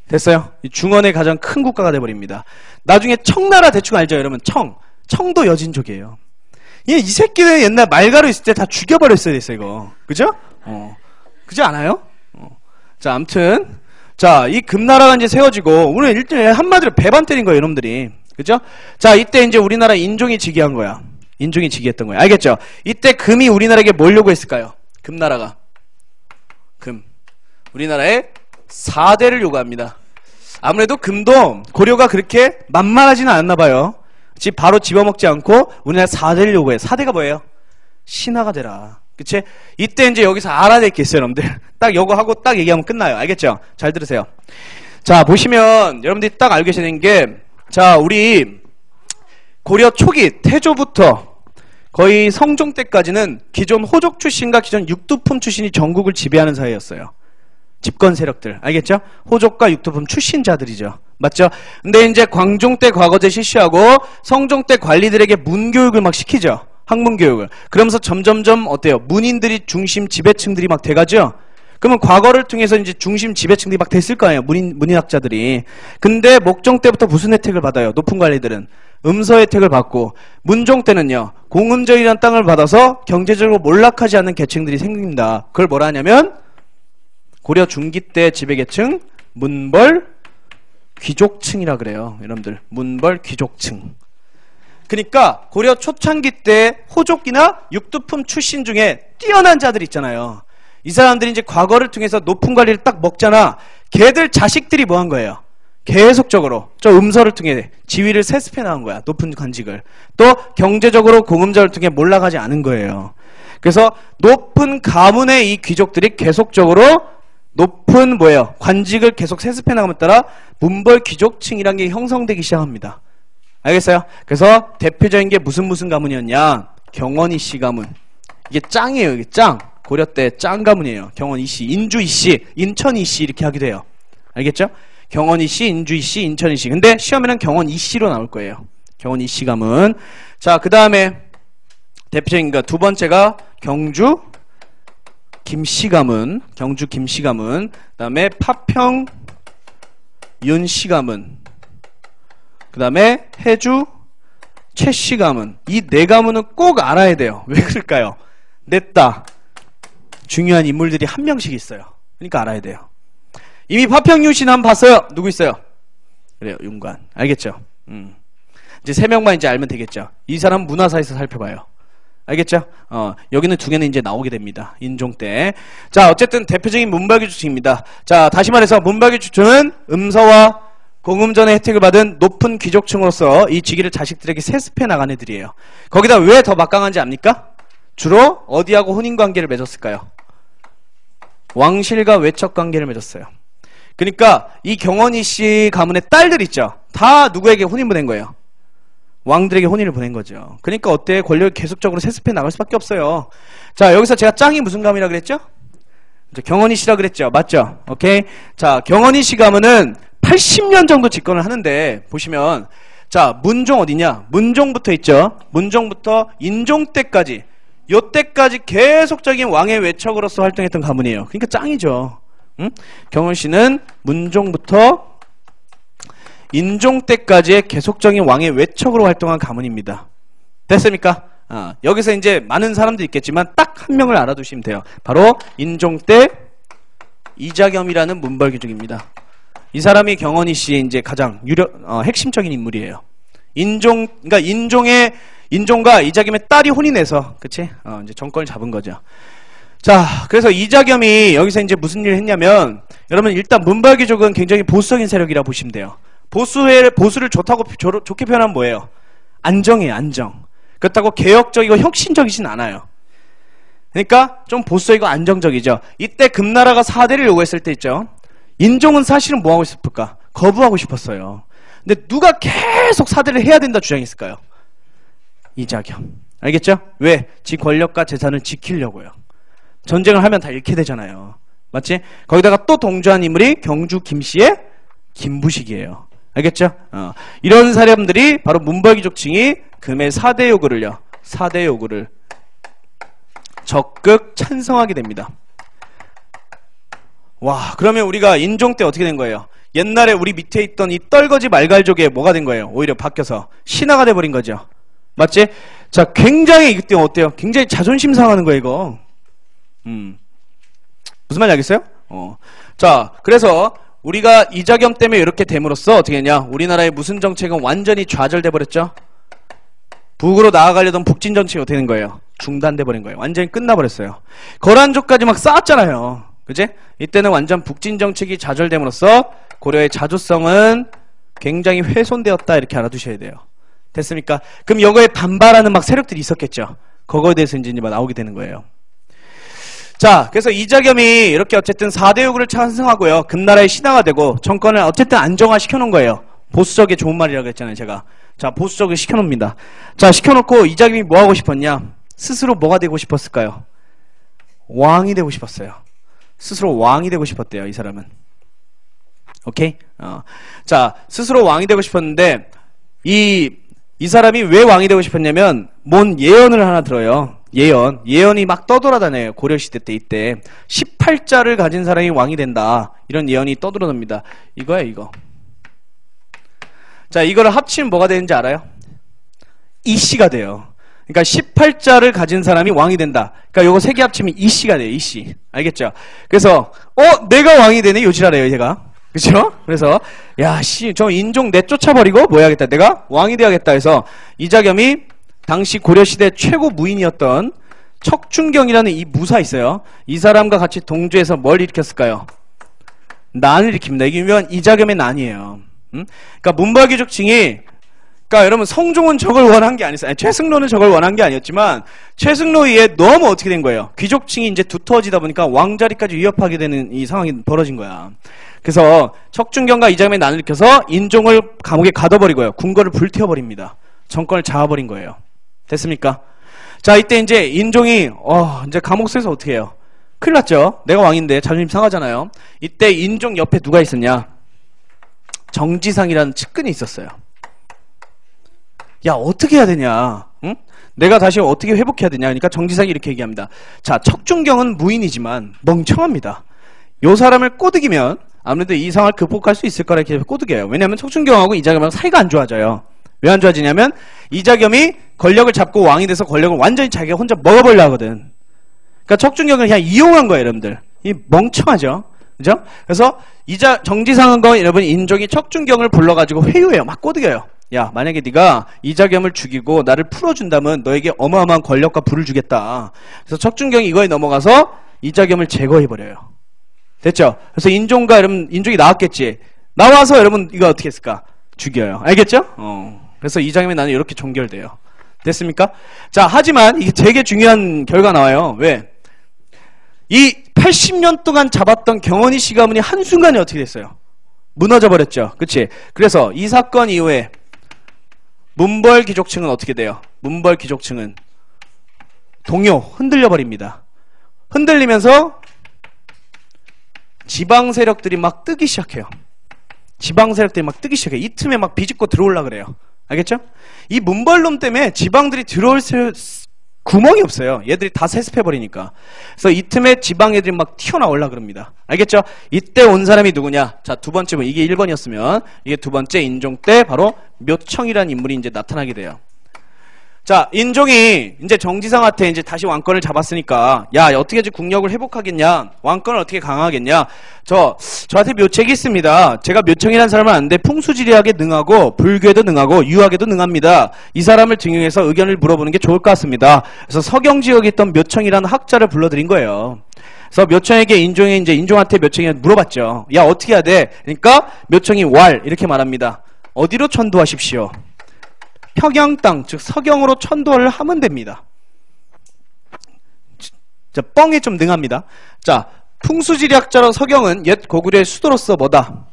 S1: 됐어요? 중원의 가장 큰 국가가 돼버립니다. 나중에 청나라 대충 알죠 여러분? 청도 여진족이에요. 이 새끼는 옛날 말가루 있을 때 다 죽여버렸어야 됐어 이거. 그죠? 그지 않아요? 자, 아무튼 자, 이 금나라가 이제 세워지고 우리는 일단 한마디로 배반 때린 거예요 여러분들이. 그죠? 자, 이때 이제 우리나라 인종이 즉위한 거야. 인종이 즉위했던 거야. 알겠죠? 이때 금이 우리나라에게 뭘 요구했을까요? 금나라가 우리나라에 4대를 요구합니다. 아무래도 금도 고려가 그렇게 만만하지는 않았나 봐요. 바로 집어먹지 않고 우리나라 4대를 요구해요. 4대가 뭐예요? 신하가 되라. 그치? 이때 이제 여기서 알아낼 게 있어요, 여러분들. 딱 요거 하고 딱 얘기하면 끝나요. 알겠죠? 잘 들으세요. 자, 보시면 여러분들이 딱 알고 계시는 게 자, 우리 고려 초기 태조부터 거의 성종 때까지는 기존 호족 출신과 기존 육두품 출신이 전국을 지배하는 사회였어요. 집권 세력들. 알겠죠? 호족과 육두품 출신자들이죠. 맞죠? 근데 이제 광종 때 과거제 실시하고 성종 때 관리들에게 문교육을 막 시키죠. 학문교육을. 그러면서 점점점 어때요? 문인들이 중심 지배층들이 막 돼가죠? 그러면 과거를 통해서 이제 중심 지배층들이 막 됐을 거 아니에요. 문인학자들이. 근데 목종 때부터 무슨 혜택을 받아요? 높은 관리들은. 음서 혜택을 받고, 문종 때는요, 공음절이라는 땅을 받아서 경제적으로 몰락하지 않는 계층들이 생깁니다. 그걸 뭐라 하냐면, 고려 중기 때 지배계층, 문벌, 귀족층이라 그래요. 여러분들. 문벌, 귀족층. 그러니까 고려 초창기 때 호족이나 육두품 출신 중에 뛰어난 자들 있잖아요. 이 사람들이 이제 과거를 통해서 높은 관리를 딱 먹잖아. 걔들 자식들이 뭐 한 거예요? 계속적으로 저 음서를 통해 지위를 세습해 나간 거야. 높은 관직을. 또 경제적으로 공음절을 통해 몰락하지 않은 거예요. 그래서 높은 가문의 이 귀족들이 계속적으로 높은 뭐예요? 관직을 계속 세습해 나감에 따라 문벌 귀족층이란 게 형성되기 시작합니다. 알겠어요? 그래서 대표적인 게 무슨 가문이었냐? 경원 이씨 가문. 이게 짱이에요. 이게 짱. 고려 때 짱 가문이에요. 경원 이씨, 인주 이씨, 인천 이씨 이렇게 하기도 해요. 알겠죠? 경원 이씨, 인주 이씨, 인천 이씨. 근데 시험에는 경원 이씨로 나올 거예요. 경원 이씨 가문. 자, 그 다음에 대표적인 거 두 번째가 경주 김씨 가문. 경주 김씨 가문. 그 다음에 파평 윤씨 가문. 그 다음에 해주 최씨 가문. 이 네 가문은 꼭 알아야 돼요. 왜 그럴까요? 냈다. 중요한 인물들이 한 명씩 있어요. 그러니까 알아야 돼요. 이미 파평윤 씨는 한번 봤어요. 누구 있어요? 그래요. 윤관. 알겠죠? 이제 세 명만 이제 알면 되겠죠. 이 사람 문화사에서 살펴봐요. 알겠죠? 여기는 두 개는 이제 나오게 됩니다. 인종 때. 자, 어쨌든 대표적인 문벌귀족층입니다. 자, 다시 말해서 문벌귀족층은 음서와 공음전의 혜택을 받은 높은 귀족층으로서 이 직위를 자식들에게 세습해 나간 애들이에요. 거기다 왜 더 막강한지 압니까? 주로 어디하고 혼인관계를 맺었을까요? 왕실과 외척관계를 맺었어요. 그러니까 이 경원이 씨 가문의 딸들 있죠. 다 누구에게 혼인 보낸 거예요? 왕들에게 혼인을 보낸 거죠. 그러니까 어때? 권력을 계속적으로 세습해 나갈 수밖에 없어요. 자, 여기서 제가 짱이 무슨 가문이라 그랬죠? 경원이 씨라 그랬죠. 맞죠? 오케이. 자, 경원이 씨 가문은 80년 정도 집권을 하는데 보시면 자, 문종 어디냐? 문종부터 있죠. 문종부터 인종 때까지 요때까지 계속적인 왕의 외척으로서 활동했던 가문이에요. 그러니까 짱이죠. 응? 경원 씨는 문종부터 인종 때까지의 계속적인 왕의 외척으로 활동한 가문입니다. 됐습니까? 여기서 이제 많은 사람들이 있겠지만 딱 한 명을 알아두시면 돼요. 바로 인종 때 이자겸이라는 문벌귀족입니다. 이 사람이 경원이 씨의 이제 가장 핵심적인 인물이에요. 그러니까 인종과 이자겸의 딸이 혼인해서, 그치? 이제 정권을 잡은 거죠. 자, 그래서 이자겸이 여기서 이제 무슨 일을 했냐면, 여러분 일단 문벌귀족은 굉장히 보수적인 세력이라 보시면 돼요. 보수를 좋게 표현하면 뭐예요? 안정이에요, 안정. 그렇다고 개혁적이고 혁신적이진 않아요. 그러니까 좀 보수적이고 안정적이죠. 이때 금나라가 사대를 요구했을 때 있죠. 인종은 사실은 뭐 하고 싶을까? 거부하고 싶었어요. 근데 누가 계속 사대를 해야 된다 주장했을까요? 이자겸. 알겠죠? 왜? 지 권력과 재산을 지키려고요. 전쟁을 하면 다 잃게 되잖아요. 맞지? 거기다가 또 동조한 인물이 경주 김씨의 김부식이에요. 알겠죠? 이런 사람들이 바로 문벌귀족층이 금의 4대 요구를요. 4대 요구를 적극 찬성하게 됩니다. 와, 그러면 우리가 인종 때 어떻게 된 거예요? 옛날에 우리 밑에 있던 이 떨거지 말갈족에 뭐가 된 거예요? 오히려 바뀌어서 신하가 돼버린 거죠. 맞지? 자, 굉장히 이때 어때요? 굉장히 자존심 상하는 거예요, 이거. 무슨 말인지 알겠어요? 자, 그래서 우리가 이자겸 때문에 이렇게 됨으로써 어떻게 했냐? 우리나라의 무슨 정책은 완전히 좌절돼 버렸죠? 북으로 나아가려던 북진 정책이 어떻게 된 거예요? 중단돼 버린 거예요. 완전히 끝나버렸어요. 거란족까지 막 쌓았잖아요. 그치? 이때는 완전 북진 정책이 좌절됨으로써 고려의 자주성은 굉장히 훼손되었다, 이렇게 알아두셔야 돼요. 됐습니까? 그럼 이거에 반발하는 막 세력들이 있었겠죠. 그거에 대해서 이제 나오게 되는 거예요. 자, 그래서 이자겸이 이렇게 어쨌든 4대 요구를 찬성하고요. 금나라의 신하가 되고 정권을 어쨌든 안정화시켜 놓은 거예요. 보수적의 좋은 말이라고 했잖아요, 제가. 자, 보수적을 시켜놓습니다. 자, 시켜놓고 이자겸이 뭐 하고 싶었냐? 스스로 뭐가 되고 싶었을까요? 왕이 되고 싶었어요. 스스로 왕이 되고 싶었대요, 이 사람은. 오케이? 자, 스스로 왕이 되고 싶었는데, 이 사람이 왜 왕이 되고 싶었냐면, 뭔 예언을 하나 들어요. 예언이 막 떠돌아다녀요. 고려시대 때 이때. 18자를 가진 사람이 왕이 된다. 이런 예언이 떠돌아답니다. 이거야, 이거. 자, 이거를 합치면 뭐가 되는지 알아요? 이씨가 돼요. 그러니까 18자를 가진 사람이 왕이 된다. 그러니까 요거 세 개 합치면 이씨가 돼요. 이씨. 알겠죠? 그래서 내가 왕이 되네 요지라래요, 제가. 그렇죠? 그래서 야, 저 인종 내쫓아버리고 뭐 해야겠다. 내가 왕이 돼야겠다 해서 이자겸이 당시 고려시대 최고 무인이었던 척준경이라는 이 무사 있어요. 이 사람과 같이 동조해서 뭘 일으켰을까요? 난을 일으킵니다. 이게 유명한 이자겸의 난이에요. 그러니까 문벌귀족층이, 그러니까 여러분 성종은 저걸 원한 게 아니었어요. 최승로는 저걸 원한 게 아니었지만 최승로에 의해 너무 어떻게 된 거예요? 귀족층이 이제 두터워지다 보니까 왕자리까지 위협하게 되는 이 상황이 벌어진 거야. 그래서 척준경과 이자겸의 난을 일으켜서 인종을 감옥에 가둬버리고요. 궁궐을 불태워버립니다. 정권을 잡아버린 거예요. 됐습니까? 자, 이때 이제 인종이 이제 감옥 속에서 어떻게 해요? 큰일 났죠. 내가 왕인데 자존심 상하잖아요. 이때 인종 옆에 누가 있었냐? 정지상이라는 측근이 있었어요. 야, 어떻게 해야 되냐? 응? 내가 다시 어떻게 회복해야 되냐? 그러니까 정지상이 이렇게 얘기합니다. 자, 척준경은 무인이지만 멍청합니다. 요 사람을 꼬드기면 아무래도 이 상황을 극복할 수 있을 거라 이렇게 꼬드겨요. 왜냐하면 척준경하고 이자겸하고 사이가 안 좋아져요. 왜 안 좋아지냐면 이자겸이 권력을 잡고 왕이 돼서 권력을 완전히 자기가 혼자 먹어버리려 하거든. 그러니까 척준경을 그냥 이용한 거예요, 여러분들. 이 멍청하죠. 그죠? 그래서 정지상과 여러분 인종이 척준경을 불러가지고 회유해요. 막 꼬드겨요. 야, 만약에 네가 이자겸을 죽이고 나를 풀어준다면 너에게 어마어마한 권력과 부를 주겠다. 그래서 척준경이 이거에 넘어가서 이자겸을 제거해버려요. 됐죠? 그래서 인종이 나왔겠지. 나와서 여러분 이거 어떻게 했을까? 죽여요. 알겠죠? 그래서 이자겸의 난이 이렇게 종결돼요. 됐습니까? 자, 하지만 이게 되게 중요한 결과 나와요. 왜? 이 80년 동안 잡았던 경원이 씨 가문이 한순간에 어떻게 됐어요? 무너져 버렸죠. 그치? 그래서 이 사건 이후에 문벌 귀족층은 어떻게 돼요? 문벌 귀족층은 흔들려 버립니다. 흔들리면서 지방 세력들이 막 뜨기 시작해요. 이 틈에 막 비집고 들어올라 그래요. 알겠죠? 이 문벌놈 때문에 지방들이 들어올 구멍이 없어요. 얘들이 다 세습해버리니까. 그래서 이 틈에 지방 애들이 막 튀어나올라 그럽니다. 알겠죠? 이때 온 사람이 누구냐? 자, 두 번째 분. 이게 1번이었으면 이게 두 번째 인종 때 바로 묘청이라는 인물이 이제 나타나게 돼요. 자, 인종이 이제 정지상한테 이제 다시 왕권을 잡았으니까 야, 어떻게 이제 국력을 회복하겠냐? 왕권을 어떻게 강화하겠냐? 저한테 묘책이 있습니다. 제가 묘청이라는 사람은 아는데 풍수지리학에 능하고 불교에도 능하고 유학에도 능합니다. 이 사람을 등용해서 의견을 물어보는 게 좋을 것 같습니다. 그래서 서경지역에 있던 묘청이라는 학자를 불러들인 거예요. 그래서 묘청에게 인종한테 묘청이 물어봤죠. 야, 어떻게 해야 돼? 그러니까 묘청이 이렇게 말합니다. 어디로 천도하십시오? 평양 땅, 즉 서경으로 천도를 하면 됩니다. 자, 뻥에 좀 능합니다. 자, 풍수지리학자로 서경은 옛 고구려의 수도로서 뭐다?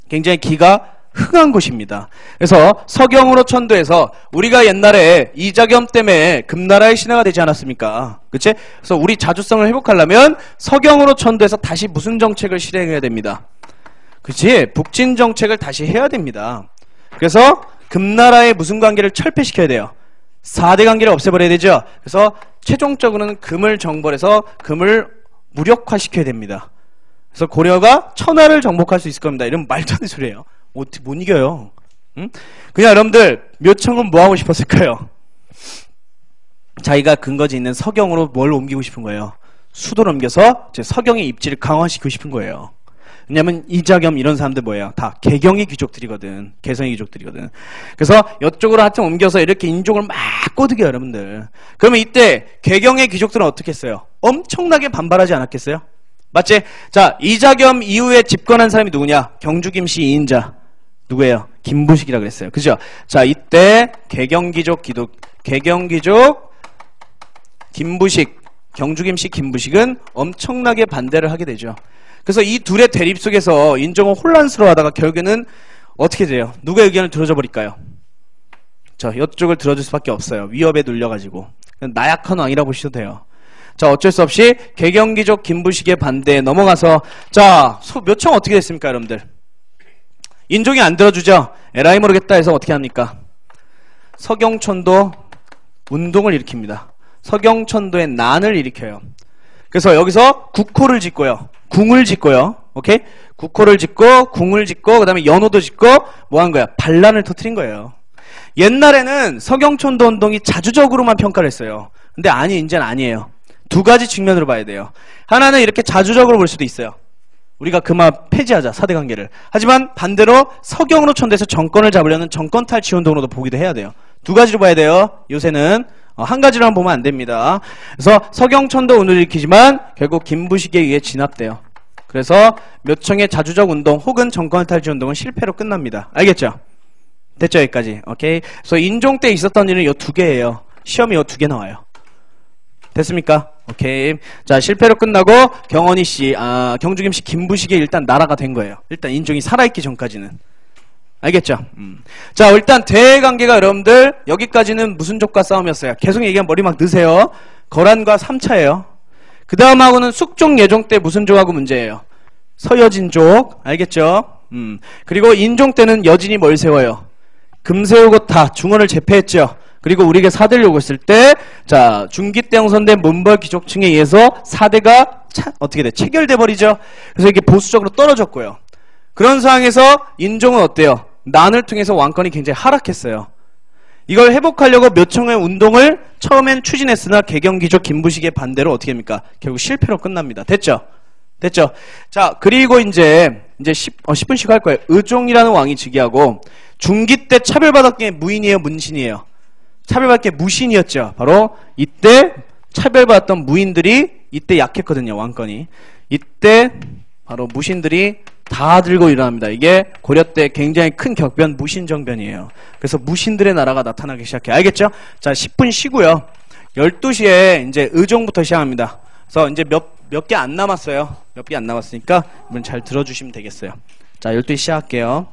S1: 굉장히 기가 흥한 곳입니다. 그래서 서경으로 천도해서 우리가 옛날에 이자겸 때문에 금나라의 신하가 되지 않았습니까? 그치? 그래서 우리 자주성을 회복하려면 서경으로 천도해서 다시 무슨 정책을 실행해야 됩니다. 그치? 북진 정책을 다시 해야 됩니다. 그래서 금나라의 무슨 관계를 철폐시켜야 돼요? 4대 관계를 없애버려야 되죠? 그래서 최종적으로는 금을 정벌해서 금을 무력화시켜야 됩니다. 그래서 고려가 천하를 정복할 수 있을 겁니다. 이런 말도 안 되는 소리예요. 어떻게 못 이겨요? 응? 그냥 여러분들 묘청은 뭐 하고 싶었을까요? 자기가 근거지 있는 서경으로 뭘 옮기고 싶은 거예요? 수도를 옮겨서 서경의 입지를 강화시키고 싶은 거예요. 왜냐면 이자겸 이런 사람들 뭐예요? 다 개경의 귀족들이거든. 개성의 귀족들이거든. 그래서 이쪽으로 하여튼 옮겨서 이렇게 인종을 막 꼬드겨요, 여러분들. 그러면 이때 개경의 귀족들은 어떻게 했어요? 엄청나게 반발하지 않았겠어요? 맞지? 자, 이자겸 이후에 집권한 사람이 누구냐? 경주 김씨 2인자. 누구예요? 김부식이라 그랬어요. 그죠? 자, 이때 개경귀족 김부식, 경주 김씨 김부식은 엄청나게 반대를 하게 되죠. 그래서 이 둘의 대립 속에서 인종은 혼란스러워하다가 결국에는 어떻게 돼요? 누가 의견을 들어줘 버릴까요? 이쪽을 들어줄 수밖에 없어요. 위협에 눌려가지고. 나약한 왕이라 보셔도 돼요. 자, 어쩔 수 없이 개경기족 김부식의 반대에 넘어가서, 자, 묘청 어떻게 됐습니까, 여러분들? 인종이 안 들어주죠? 에라이 모르겠다 해서 어떻게 합니까? 서경천도 운동을 일으킵니다. 서경천도의 난을 일으켜요. 그래서 여기서 국호를 짓고요. 궁을 짓고요. 오케이? 국호를 짓고, 궁을 짓고, 그 다음에 연호도 짓고, 뭐 한 거야? 반란을 터뜨린 거예요. 옛날에는 서경천도 운동이 자주적으로만 평가를 했어요. 근데 이제는 아니에요. 두 가지 측면으로 봐야 돼요. 하나는 이렇게 자주적으로 볼 수도 있어요. 우리가 그만 폐지하자, 사대관계를. 하지만 반대로 서경으로 천대해서 정권을 잡으려는 정권 탈취 운동으로도 보기도 해야 돼요. 두 가지로 봐야 돼요. 요새는 한 가지로만 보면 안 됩니다. 그래서 서경천도 운동을 일으키지만 결국 김부식에 의해 진압돼요. 그래서 묘청의 자주적 운동 혹은 정권 탈취 운동은 실패로 끝납니다. 알겠죠? 됐죠? 여기까지. 오케이. 그래서 인종 때 있었던 일은 이 두 개예요. 시험이 이 두 개 나와요. 됐습니까? 오케이. 자, 실패로 끝나고 경원이씨, 경주김씨 김부식이 일단 나라가 된 거예요. 일단 인종이 살아있기 전까지는. 알겠죠? 자, 일단 대관계가 여러분들 여기까지는 무슨 족과 싸움이었어요? 계속 얘기하면 머리 막 넣으세요. 거란과 3차예요. 그 다음하고는 숙종 예종 때 무슨 족하고 문제예요? 서여진족. 알겠죠? 그리고 인종 때는 여진이 뭘 세워요? 금 세우고 다 중원을 제패했죠. 그리고 우리에게 사대를 요구했을 때, 자, 중기 때 형성된 문벌 귀족층에 의해서 사대가 어떻게 돼? 체결돼 버리죠. 그래서 이게 보수적으로 떨어졌고요. 그런 상황에서 인종은 어때요? 난을 통해서 왕권이 굉장히 하락했어요. 이걸 회복하려고 묘청의 운동을 처음엔 추진했으나 개경귀족 김부식의 반대로 어떻게 합니까? 결국 실패로 끝납니다. 됐죠? 됐죠? 자, 그리고 이제 10분씩 할 거예요. 의종이라는 왕이 즉위하고 중기 때 차별받았던 게 무인이에요, 문신이에요? 차별받은 게 무신이었죠. 바로 이때 차별받았던 무인들이 이때 약했거든요, 왕권이. 이때 바로 무신들이 다 들고 일어납니다. 이게 고려 때 굉장히 큰 격변 무신정변이에요. 그래서 무신들의 나라가 나타나기 시작해요. 알겠죠? 자, 10분 쉬고요. 12시에 이제 의종부터 시작합니다. 그래서 이제 몇 개 안 남았어요. 몇 개 안 남았으니까 이번 잘 들어주시면 되겠어요. 자, 12시 시작할게요.